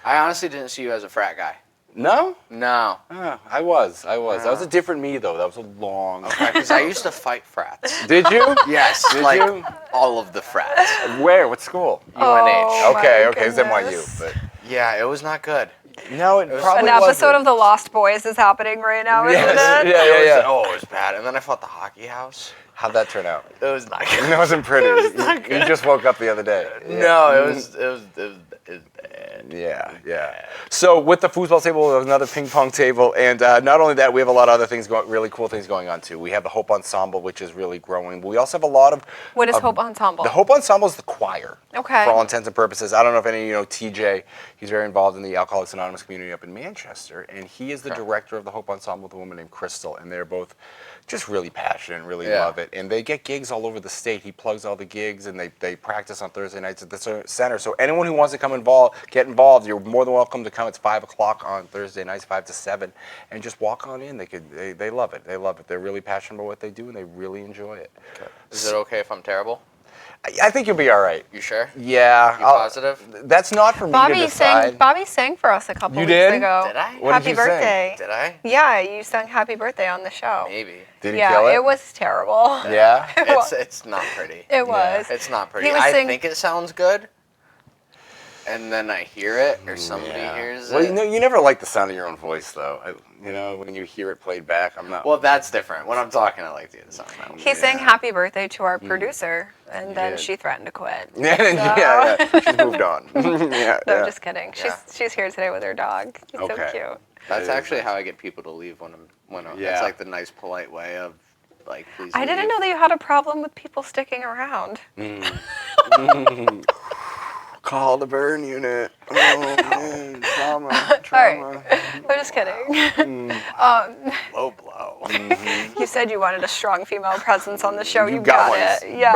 I honestly didn't see you as a frat guy. no, No. I was. That was a different me though. That was a long. Because I used to fight frats. Did you? Yes. Did like you? all of the frats. Where? What school? UNH. Oh, Okay, my okay, it's NYU, goodness. but Yeah, it was not good. no, it probably An episode wasn't. of The Lost Boys is happening right now, isn't Yes, it? yeah. Oh, it was bad. And then I fought the hockey house. How'd that turn out? It was not good. It wasn't pretty. You just woke up the other day. No, it was bad. Yeah. So with the foosball table, we have another ping pong table, and not only that, we have a lot of other things really cool things going on too. We have the Hope Ensemble, which is really growing. But we also have a lot of What is Hope Ensemble? the Hope Ensemble is the choir. Okay. For all intents and purposes. I don't know if any of you know TJ. He's very involved in the Alcoholics Anonymous community up in Manchester, and he is the director of the Hope Ensemble with a woman named Crystal, and they're both just really passionate and really Yeah. love it. And they get gigs all over the state. He plugs all the gigs, and they practice on Thursday nights at the center. So anyone who wants to get involved, you're more than welcome to come. It's 5 o'clock on Thursday nights, 5 to 7, and just walk on in. They love it. They love it. They're really passionate about what they do, and they really enjoy it. Is it okay if I'm terrible? I think you'll be all right. You sure? Yeah. You positive? That's not for me to Bobby decide. sang for us a couple You weeks did? ago. Did I? What Happy did you sing? birthday. Did I? Yeah, you sang Happy Birthday on the show. Maybe. Did he yeah, kill it? it was terrible. Yeah. It's not pretty. It was. It's not pretty. He was I sing- think it sounds good, and then I hear it, or somebody hears Well, it. you never like the sound of your own voice, though. When you hear it played back, I'm not. Well, that's different. When I'm talking, I like to hear the song. He sang Happy Birthday to our producer, and then did. she threatened to quit. yeah. She's moved on. yeah. No, yeah. just kidding. Yeah. She's here today with her dog. He's so Okay. cute. That's It is actually nice. how I get people to leave when I'm. Yeah. It's like the nice, polite way of, like, please. I didn't leave. know that you had a problem with people sticking around. Call the burn unit. Oh, man. Trauma. All right. I'm just kidding. Low blow. You said you wanted a strong female presence on the show. You You got got one, it. Yeah.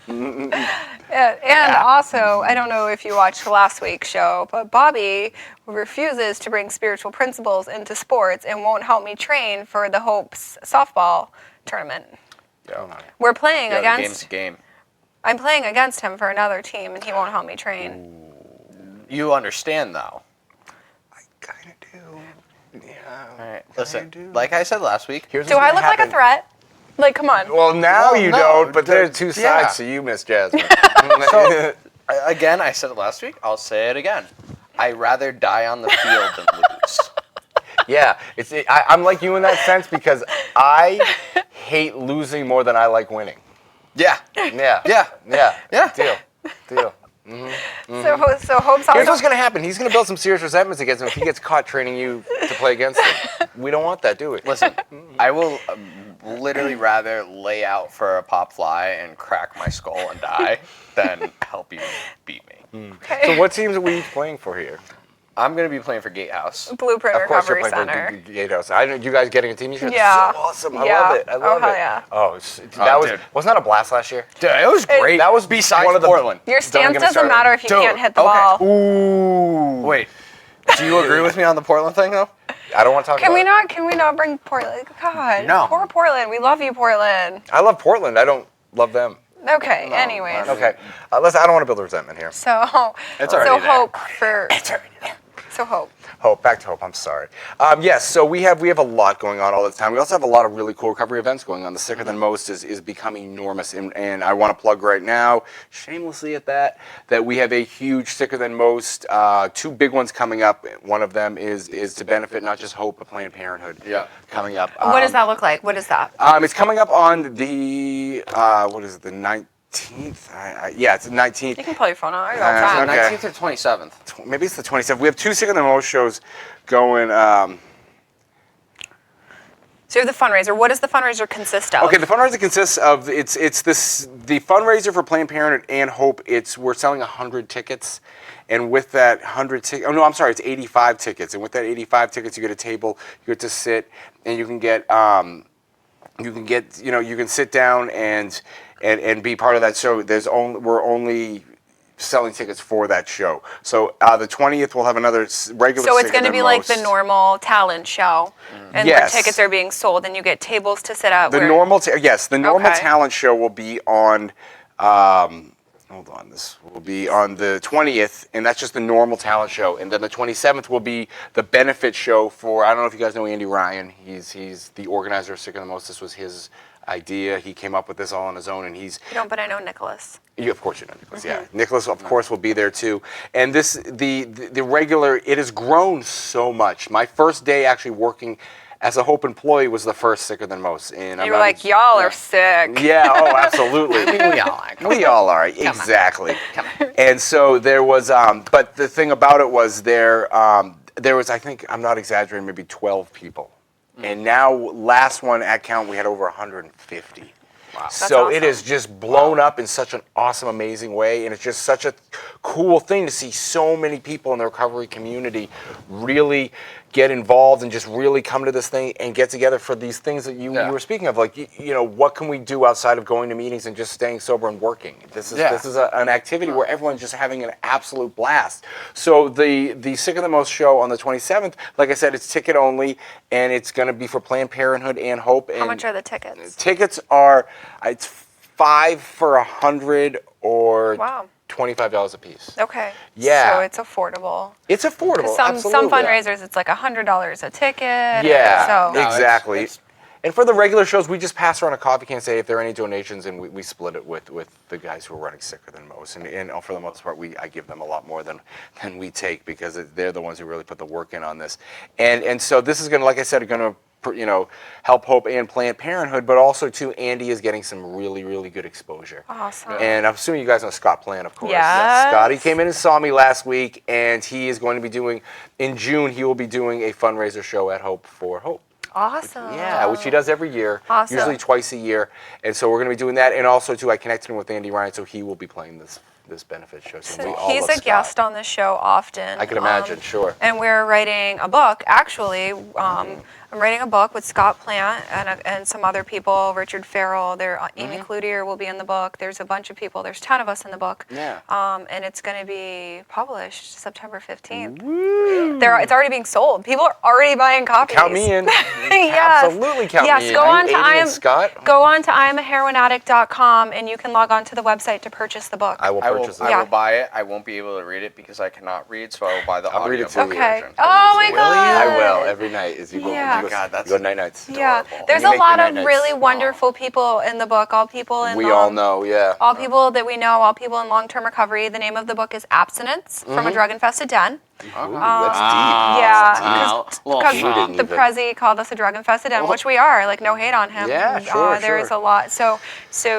brother. And also, I don't know if you watched last week's show, but Bobby refuses to bring spiritual principles into sports and won't help me train for the Hopes softball tournament. Yeah. We're playing Yeah, the game's against. a game. I'm playing against him for another team, and he won't help me train. You understand, though. I kind of do. Yeah. All right. I Listen, do. like I said last week. Here's Do what's I gonna look like a happen. threat? Like, come on. Well, now Well, you no, don't, but there are two yeah. sides to you, Miss Jasmine. Again, I said it last week. I'll say it again. I'd rather die on the field than lose. Yeah, I'm like you in that sense because I hate losing more than I like winning. Yeah. Yeah. Yeah. Yeah. Deal. So Hope's Here's what's also. going to happen. He's going to build some serious resentments against him if he gets caught training you to play against him. We don't want that, do we? Listen, I will literally rather lay out for a pop fly and crack my skull and die than help you beat me. Okay. So what teams are we playing for here? I'm going to be playing for Gatehouse. Blueprint Of course, you're Recovery playing Center. for Gatehouse. I know you guys getting a team this year. Yeah. So awesome. I Yeah. love it. I love hell it. yeah. Oh, that was dude. wasn't that a blast last year? Dude, it was great. That was besides one of the- Portland. Your Don't stance get me doesn't started. matter if you Dude, can't hit the okay. ball. Ooh. Wait, do you agree with me on the Portland thing, though? I don't want to talk Can about we it. not? Can we not bring Portland? God. No. Poor Portland. We love you, Portland. I love Portland. I don't love them. Okay. No, anyways. Okay. Listen, I don't want to build a resentment here. So. It's already so there. hope for. So hope. Hope, back to Hope. I'm sorry. Yes, so we have a lot going on all the time. We also have a lot of really cool recovery events going on. The Sicker Than Most is becoming enormous, and I want to plug right now, shamelessly at that we have a huge Sicker Than Most, 2 big ones coming up. One of them is to benefit not just Hope, but Planned Parenthood. Yeah. Coming up. What does that look like? What is that? It's coming up on the what is it? The 19th. Yeah, it's the 19th. You can pull your phone out. I got time. okay. 19th or 27th? Maybe it's the 27th. We have 2 Sicker Than Most shows going. So you have the fundraiser. What does the fundraiser consist of? Okay, the fundraiser consists of the fundraiser for Planned Parenthood and Hope. We're selling 100 tickets, and with that 100 tickets, oh no, I'm sorry, it's 85 tickets, and with that 85 tickets, you get a table, you get to sit, and you can sit down and be part of that show. We're only selling tickets for that show. So the 20th we'll have another regular. So it's Sicker going to Than be like the Most. normal talent show, and Yes. where tickets are being sold, and you get tables to sit at. The where- normal Okay. talent show will be on. Hold on, this will be on the 20th, and that's just the normal talent show. And then the 27th will be the benefit show for. I don't know if you guys know Andy Ryan. He's the organizer of Sicker Than Most. This was his idea. He came up with this all on his own, and he's. You don't, but I know Nicholas. Of course you know Nicholas. Yeah, Nicholas of course will be there too. And the regular. It has grown so much. My first day actually working as a Hope employee was the first Sicker Than Most, and You were like, y'all are sick. Yeah. Oh, absolutely. We all are. We all are. Exactly. And so there was, but the thing about it was there was, I think, I'm not exaggerating, maybe 12 people. And now, last one at count, we had over 150. Wow. So awesome. it has just blown up in such an awesome, amazing way, and it's just such a cool thing to see so many people in the recovery community really get involved and just really come to this thing and get together for these things that you were speaking of, like what can we do outside of going to meetings and just staying sober and working? This is an activity where everyone's just having an absolute blast. So the Sicker Than Most show on the 27th, like I said, it's ticket only, and it's going to be for Planned Parenthood and Hope. How much are the tickets? Tickets are it's $5 for 100 or Wow. $25 a piece. Okay. Yeah. So it's affordable. It's affordable. Some absolutely. fundraisers, it's like $100 a ticket. Yeah, So No, exactly. it's- And for the regular shows, we just pass around a coffee can, say if there are any donations, and we split it with the guys who are running Sicker Than Most. And for the most part, I give them a lot more than we take, because they're the ones who really put the work in on this. And so this is going to, like I said, going to help Hope and Planned Parenthood, but also too, Andy is getting some really, really good exposure. awesome. And I'm assuming you guys know Scott Plan, of course. Yes. Scotty came in and saw me last week, and he is going to be doing, in June, he will be doing a fundraiser show at Hope for Hope. Awesome. Yeah, which he does every year, Awesome. usually twice a year. And so we're going to be doing that. And also, too, I connected him with Andy Ryan, so he will be playing this benefit show. So we all He's love a Scott. guest on the show often. I can imagine, sure. And we're writing a book, actually. I'm writing a book with Scott Plant and some other people, Richard Farrell, Amy Cloutier will be in the book. There's a bunch of people. There's 10 of us in the book. Yeah. And it's going to be published September 15th. It's already being sold. People are already buying copies. Count me in. Yes. Absolutely count Yes, me in. go on to Amy and Scott. Go on to IamAHeroinAddict.com and you can log on to the website to purchase the book. I will I will, purchase it. I Yeah. will buy it. I won't be able to read it because I cannot read, so I will buy the I'll read audio it to you. Okay. version. Oh my Will you? God. I will every night as you go. Yeah. You go, God, that's you go night nights. Yeah, adorable. there's You a make lot the of night really nights. wonderful people in the book. All people in We all know, yeah. all people that we know, all people in long-term recovery. The name of the book is Abstinence from a Drug-Infested Den. Okay. That's Yeah, Wow. Well, because didn't the even- Prezi called us a drug-infested den, which we are. Like, no hate on him. Yeah, sure, There is sure. a lot. So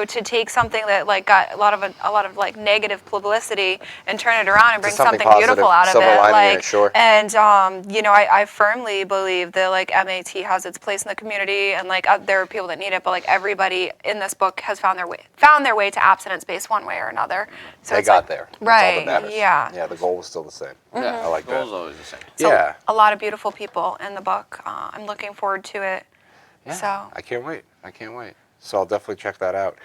to take something that like got a lot of like negative publicity and turn it around and bring something something beautiful positive, out of silver it, lining in like, it, sure. and you know, I firmly believe that like MAT has its place in the community, and like there are people that need it, but like everybody in this book has found their way to abstinence-based one way or another. So They it's got like, there. That's all right? that matters. Yeah. Yeah, the goal was still the same. Yeah, I like the goal's that. always the same. So Yeah. a lot of beautiful people in the book. I'm looking forward to it. Yeah, So I can't wait. So I'll definitely check that out.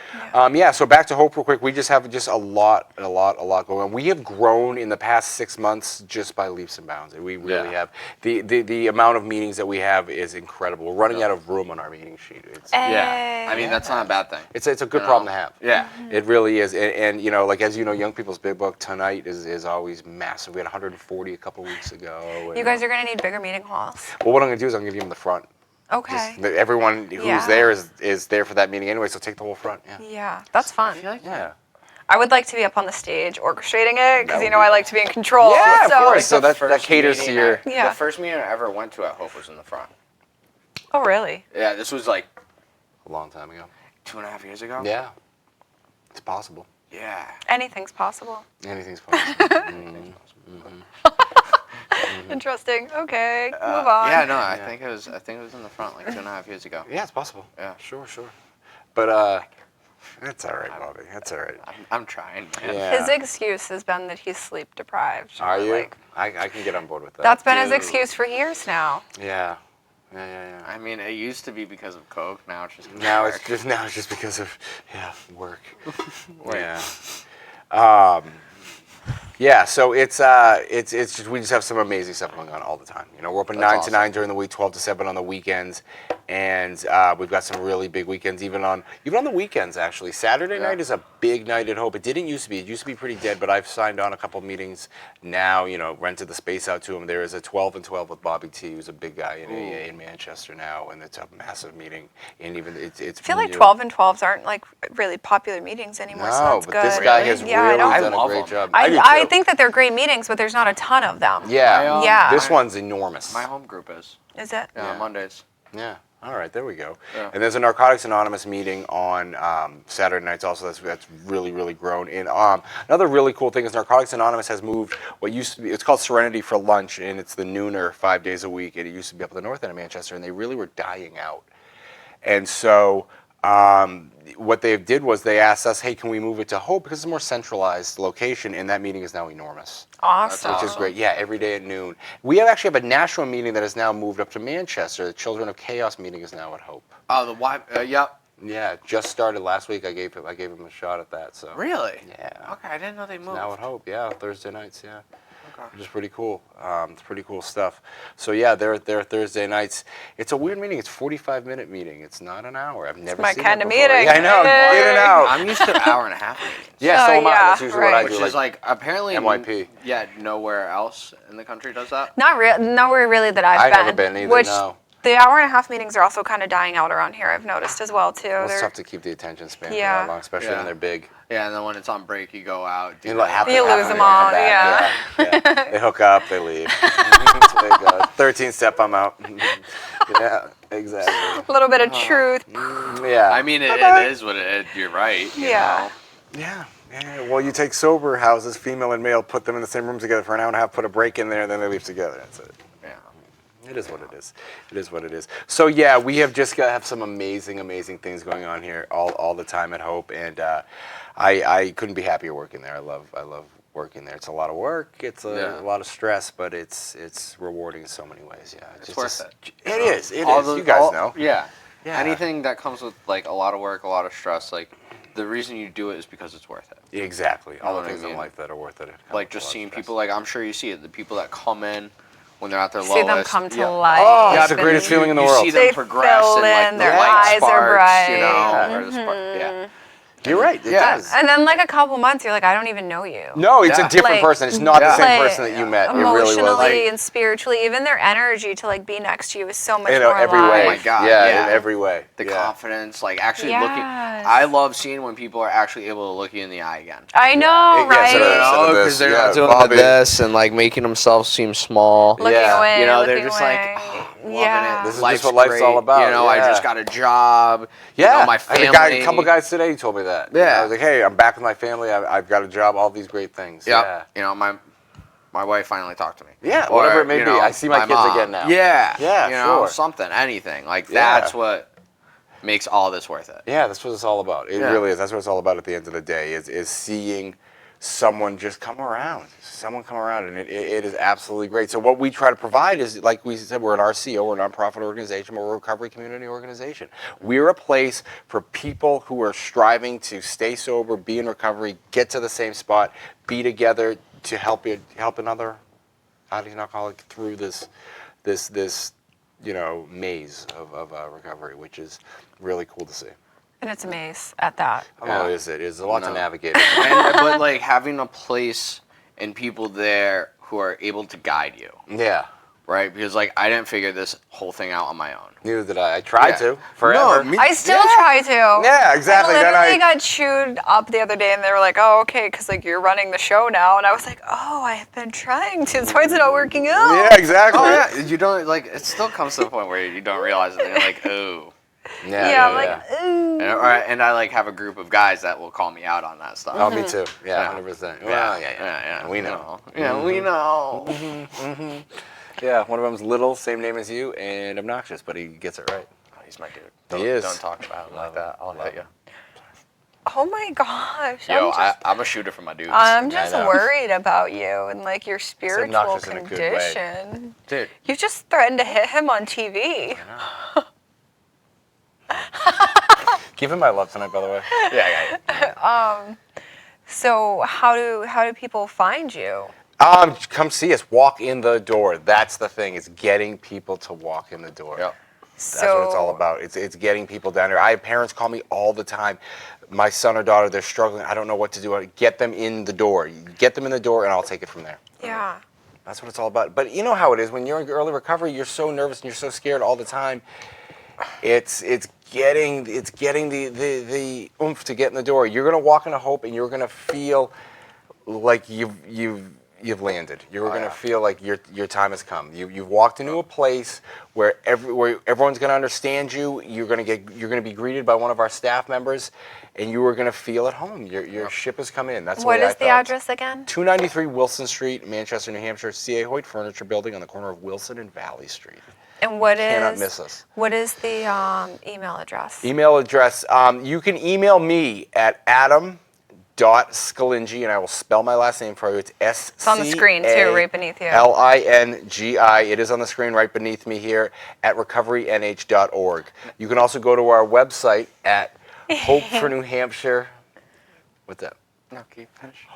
Yeah. So back to Hope real quick. We just have a lot going on. We have grown in the past 6 months just by leaps and bounds. We really have. The amount of meetings that we have is incredible. We're running out of room on our meeting sheet. Yeah. I mean, that's not a bad thing. It's a good You problem know? to have. Yeah. It really is. And you know, like as you know, Young People's Big Book tonight is always massive. We had 140 a couple weeks ago. you guys are gonna need bigger meeting halls. Well, what I'm going to do is I'm going to give them the front. Okay. Everyone who's Yeah. there is there for that meeting anyway, so take the whole front. Yeah. Yeah, that's fun. Yeah. I would like to be up on the stage orchestrating it because would you know be- I like to be in control. Yeah, of so, course. So The that first caters to meeting your. Yeah. The first meeting I ever went to at Hope was in the front. Oh really? Yeah, this was like A long time ago. 2.5 years ago. Yeah. It's possible. Yeah. Anything's possible. Anything's possible. Interesting. Okay, move on. Yeah, no, I think it was in the front like 2.5 years ago. Yeah, it's possible. Yeah. Sure. But that's all right, Bobby. That's all right. I'm trying, man. Yeah. His excuse has been that he's sleep deprived. Are you? Like, I can get on board with that. that's been his Dude. excuse for years now. Yeah. I mean, it used to be because of Coke. Now it's just because Now of it's work. just because of work. Work. Yeah. Yeah, so it's just we just have some amazing stuff going on all the time. You know, we're open That's 9 awesome. to 9 during the week, 12 to 7 on the weekends, and we've got some really big weekends even on the weekends actually. Saturday night is a big night at Hope. It didn't used to be. It used to be pretty dead, but I've signed on a couple meetings now. You know, rented the space out to him. There is a 12 and 12 with Bobby T, who's a big guy in AA in Manchester now, and it's a massive meeting. And even it's I feel like new. 12 and 12s aren't like really popular meetings anymore. so No, that's but good. this guy Really? has Yeah, I really know. done I a love great him. job. I do too. think that they're great meetings, but there's not a ton of them. Yeah. Yeah. This one's enormous. My home group is. Is it? Yeah, Yeah. Mondays. Yeah. All right, there we go. Yeah. And there's a Narcotics Anonymous meeting on Saturday nights also. That's really grown. And another really cool thing is Narcotics Anonymous has moved what used to be, it's called Serenity for Lunch, and it's the nooner 5 days a week. And it used to be up at the north end of Manchester, and they really were dying out. And so what they did was they asked us, hey, can we move it to Hope because it's a more centralized location, and that meeting is now enormous. Awesome. Which is great. Yeah, every day at noon. We actually have a Nashua meeting that has now moved up to Manchester. The Children of Chaos meeting is now at Hope. Oh, the Y. Yep. Yeah, it just started last week. I gave him a shot at that. So Really? yeah, Okay, I didn't know they moved. now at Hope. Yeah, Thursday nights. Yeah, Okay. which is pretty cool. It's pretty cool stuff. So yeah, they're Thursday nights. It's a weird meeting. It's 45-minute meeting. It's not an hour. I've never my seen kind that of before. meeting. Yeah, I know. Hey. In and out. I'm used to hour and a half meetings. Yeah, so am I. yeah, That's usually what I right. do. Which is like apparently NYP. Yeah, nowhere else in the country does that. Nowhere really that I've I've been. never been either, Which no. the hour and a half meetings are also kind of dying out around here. I've noticed as well too. Well, it's They're- tough to keep the attention span for Yeah. that long, especially Yeah. when they're big. Yeah, and then when it's on break, you go out. Do You like, that. You lose half them of all, come back, yeah. They hook up, they leave. That's the way it goes. 13 step, I'm out. Yeah, exactly. a little bit of truth. Yeah. I mean, it is what it is. You're right. you Yeah. know. Yeah. Well, you take sober houses, female and male, put them in the same room together for an hour and a half, put a break in there, and then they leave together. That's it. Yeah. It is what it is. It is what it is. So yeah, we have just have some amazing things going on here all the time at Hope, and I couldn't be happier working there. I love working there. It's a lot of work. It's a lot of stress, but it's rewarding in so many ways. Yeah, It's worth it. It is. It All is. the- You guys all- know. Yeah. Yeah. Anything that comes with like a lot of work, a lot of stress, like the reason you do it is because it's worth it. Exactly. All know the what I things in mean? life that are worth it. Like just seeing people, like I'm sure you see it, the people that come in when they're at their See lowest. them come to yeah. life. Oh, it's the and greatest feeling in the You world. see them They progress fill and like in, the their light eyes are sparks, bright. you know, or the spark, yeah. You're right. It Yeah. does. And then like a couple months, you're like, I don't even know you. No, it's Yeah. a different Like- person. It's not the Yeah. same Like, person that you met. It Emotionally really was. Like, and spiritually, even their energy to like be next to you is so much in more every alive. way. Oh my God, Yeah, yeah. in every way. The Yeah. confidence, like actually looking. Yes. I love seeing when people are actually able to look you in the eye again. I know, Yeah, right? so You know, this, because they're yeah, not doing Bobby. this and like making themselves seem small. Looking Yeah. away, You know, looking they're just away. like, oh, loving Yeah. it. This is Life's just what life's great. all about, You know, I yeah. just got a job. Yeah, You know, my I family. had a couple guys today told me that. Yeah. I was like, hey, I'm back with my family. I've got a job. All these great things. Yep. Yeah. You know, my wife finally talked to me. Yeah, Or, whatever it may you be. know, I see my kids mom. again now. Yeah. Yeah, You know, sure. something, anything. Like Yeah. that's what makes all this worth it. Yeah, that's what it's all about. It Yeah. really is. That's what it's all about at the end of the day. Is seeing someone just come around. Someone come around, and it is absolutely great. So what we try to provide is, like we said, we're an RCO, we're a nonprofit organization, we're a recovery community organization. We're a place for people who are striving to stay sober, be in recovery, get to the same spot, be together to help another addict and alcoholic through this maze of recovery, which is really cool to see. And it's a maze at that. Oh, is it? It's a lot to No. navigate. But like having a place and people there who are able to guide you, Yeah. right? Because like I didn't figure this whole thing out on my own. Neither did I. I tried Yeah. to forever. No, me- I still Yeah. try to. Yeah, exactly. I Then literally I- got chewed up the other day, and they were like, "Oh, okay, because like you're running the show now," and I was like, "Oh, I have been trying to. So it's not working out." Yeah, exactly. Oh yeah, you don't like. It still comes to the point where you don't realize it. And you're like, oh. Yeah, I'm like, ooh. And I like have a group of guys that will call me out on that stuff. Oh, me too. Yeah, Yeah. 100%. Yeah, Well, yeah. We know. Yeah, we know. Yeah, one of them's little, same name as you, and obnoxious, but he gets it right. Oh, he's my dude. He is. Don't talk about him like that. I'll hit you. Oh my gosh. Yo, I'm just, I'm a shooter for my dudes. I'm just know. worried about you and like your spiritual obnoxious in a good way. condition. Dude. You just threatened to hit him on TV. Give him my love tonight, by the way. Yeah. So how do people find you? Come see us. Walk in the door. That's the thing. It's getting people to walk in the door. Yep. That's what it's all about. It's getting people down there. I have parents call me all the time. My son or daughter, they're struggling. I don't know what to do. Get them in the door. Get them in the door, and I'll take it from there. Yeah. That's what it's all about. But you know how it is when you're in early recovery. You're so nervous and you're so scared all the time. It's getting the oomph to get in the door. You're gonna walk into hope, and you're gonna feel like you've landed. You're gonna feel like your time has come. You've walked into a place where everyone's gonna understand you. You're gonna be greeted by one of our staff members, and you are gonna feel at home. Your ship has come in. That's What way I is the felt. address again? 293 Wilson Street, Manchester, New Hampshire. C.A. Hoyt Furniture Building on the corner of Wilson and Valley Street. And what is Cannot miss us. What is the email address? Email address. You can email me at adam.scalingi, and I will spell my last name for you. It's S. It's on the screen too, right beneath you. Lingi. It is on the screen right beneath me here at recoverynh.org. You can also go to our website at Hope for New Hampshire. What's that? No, keep finish.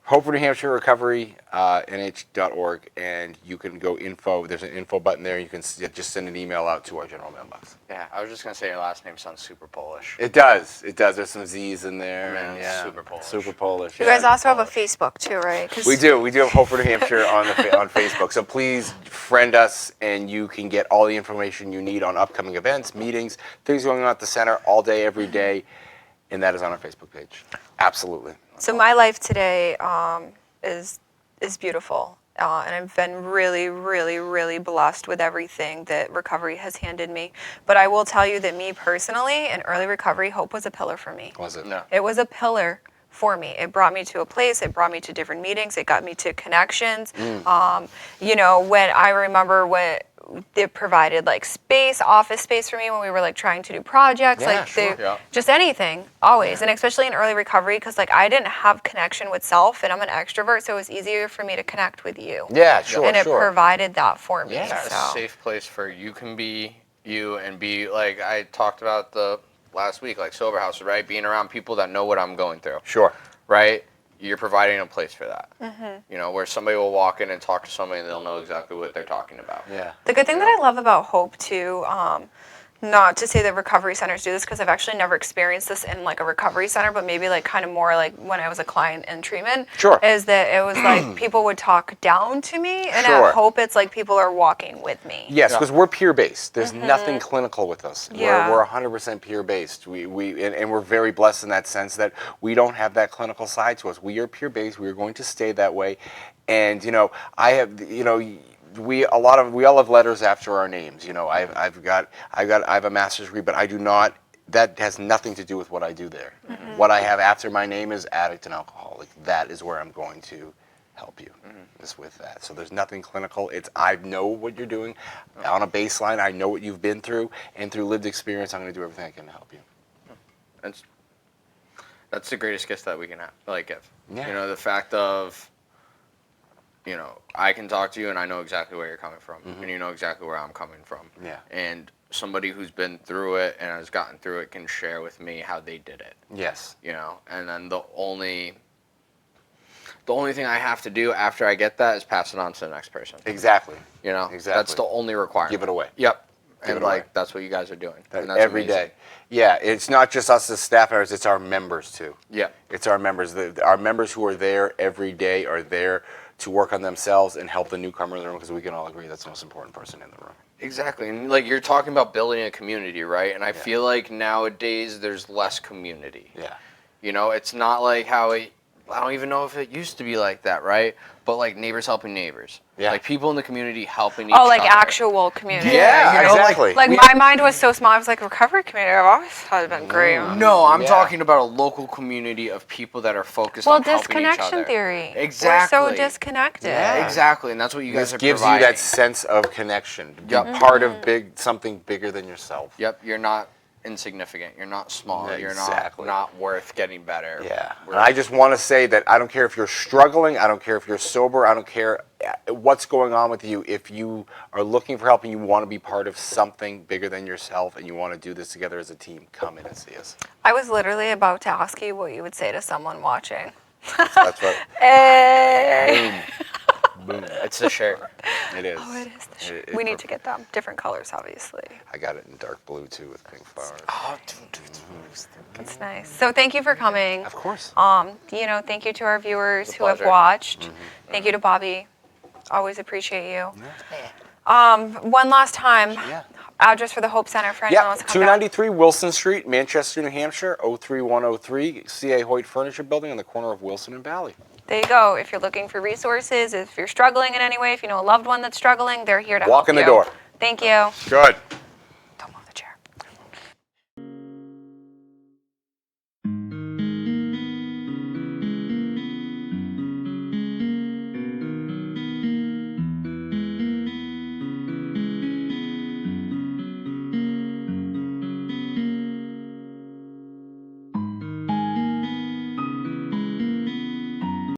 Hope for New Hampshire Recovery, nh.org, and you can go info. There's an info button there. You can just send an email out to our general mailbox. Yeah, I was just gonna say your last name sounds super Polish. It does. There's some Z's in there. Man, and yeah, super Polish. Super Polish. You yeah. guys also have a Facebook too, right? 'Cause We do. We do have Hope for New Hampshire on Facebook. So please friend us, and you can get all the information you need on upcoming events, meetings, things going on at the center all day, every day, and that is on our Facebook page. Absolutely. So my life today is beautiful, and I've been really, really, really blessed with everything that recovery has handed me. But I will tell you that me personally, in early recovery, hope was a pillar for me. Was it? No. It was a pillar for me. It brought me to a place. It brought me to different meetings. It got me to connections. When I remember when it provided like office space for me when we were like trying to do projects, Yeah, sure. just anything, always. And especially in early recovery, because like I didn't have connection with self, and I'm an extrovert, so it was easier for me to connect with you. Yeah, sure, And it sure. provided that for me. Yeah, It's so. a safe place for you can be you and be like I talked about the last week, like sober houses, right? Being around people that know what I'm going through, Sure. right? You're providing a place for that. You know, where somebody will walk in and talk to somebody and they'll know exactly what they're talking about. Yeah. The good thing that I love about Hope too, not to say that recovery centers do this because I've actually never experienced this in like a recovery center, but maybe like kind of more like when I was a client in treatment. Sure. Is that it was like people would talk down to me, and Sure. I hope it's like people are walking with me. Yes, because we're peer-based. There's nothing clinical with us. Yeah. We're 100% peer-based. And we're very blessed in that sense that we don't have that clinical side to us. We are peer-based. We are going to stay that way. And, you know, I have, you know, we all have letters after our names. You know, I have a master's degree, but I do not. That has nothing to do with what I do there. What I have after my name is addict and alcoholic. That is where I'm going to help you. Is with that. So there's nothing clinical. It's I know what you're doing on a baseline. I know what you've been through, and through lived experience, I'm going to do everything I can to help you. That's the greatest gift that we can have, like give. Yeah. You know, the fact of, you know, I can talk to you and I know exactly where you're coming from, and you know exactly where I'm coming from. Yeah. And somebody who's been through it and has gotten through it can share with me how they did it. Yes. You know, and then the only thing I have to do after I get that is pass it on to the next person. Exactly. You know, Exactly. that's the only requirement. Give it away. Yep. Give And it away. like that's what you guys are doing. And that's Every amazing. day. Yeah, it's not just us as staff members, it's our members too. Yeah. It's our members. Our members who are there every day are there to work on themselves and help the newcomer in the room because we can all agree that's the most important person in the room. Exactly. And like you're talking about building a community, right? And I feel like nowadays there's less community. Yeah. You know, it's not like how I don't even know if it used to be like that, right? But like neighbors helping neighbors. Yeah. Like people in the community helping each other. Oh, like actual community. Yeah, you know, exactly. Like my mind was so small. I was like, recovery community. I've always thought it'd been great. No, I'm Yeah. talking about a local community of people that are focused Well, on helping each disconnection other. theory. Exactly. We're so disconnected. Yeah. Exactly, and that's what you guys This are gives providing. you that sense of connection. Be Yep. part of something bigger than yourself. Yep, you're not insignificant. You're not small. Exactly. You're not worth getting better. Yeah. And I just want to say that I don't care if you're struggling, I don't care if you're sober, I don't care what's going on with you. If you are looking for help and you want to be part of something bigger than yourself and you want to do this together as a team, come in and see us. I was literally about to ask you what you would say to someone watching. That's what Hey. boom. It's the shirt. It is. Oh, it is the shirt. It- We need to get them. Different colors, obviously. I got it in dark blue too with pink flowers. Oh, It's nice. So thank you for coming. Of course. You know, thank you to our viewers It's a who have pleasure. watched. Thank you to Bobby. Always appreciate you. One last time. Yeah. Address for the Hope Center for anyone who Yeah, wants to come down. 293 Wilson Street, Manchester, New Hampshire, 03103, C.A. Hoyt Furniture Building on the corner of Wilson and Valley. There you go. If you're looking for resources, if you're struggling in any way, if you know a loved one that's struggling, they're here to help you. Walk in the door. Thank you. Good.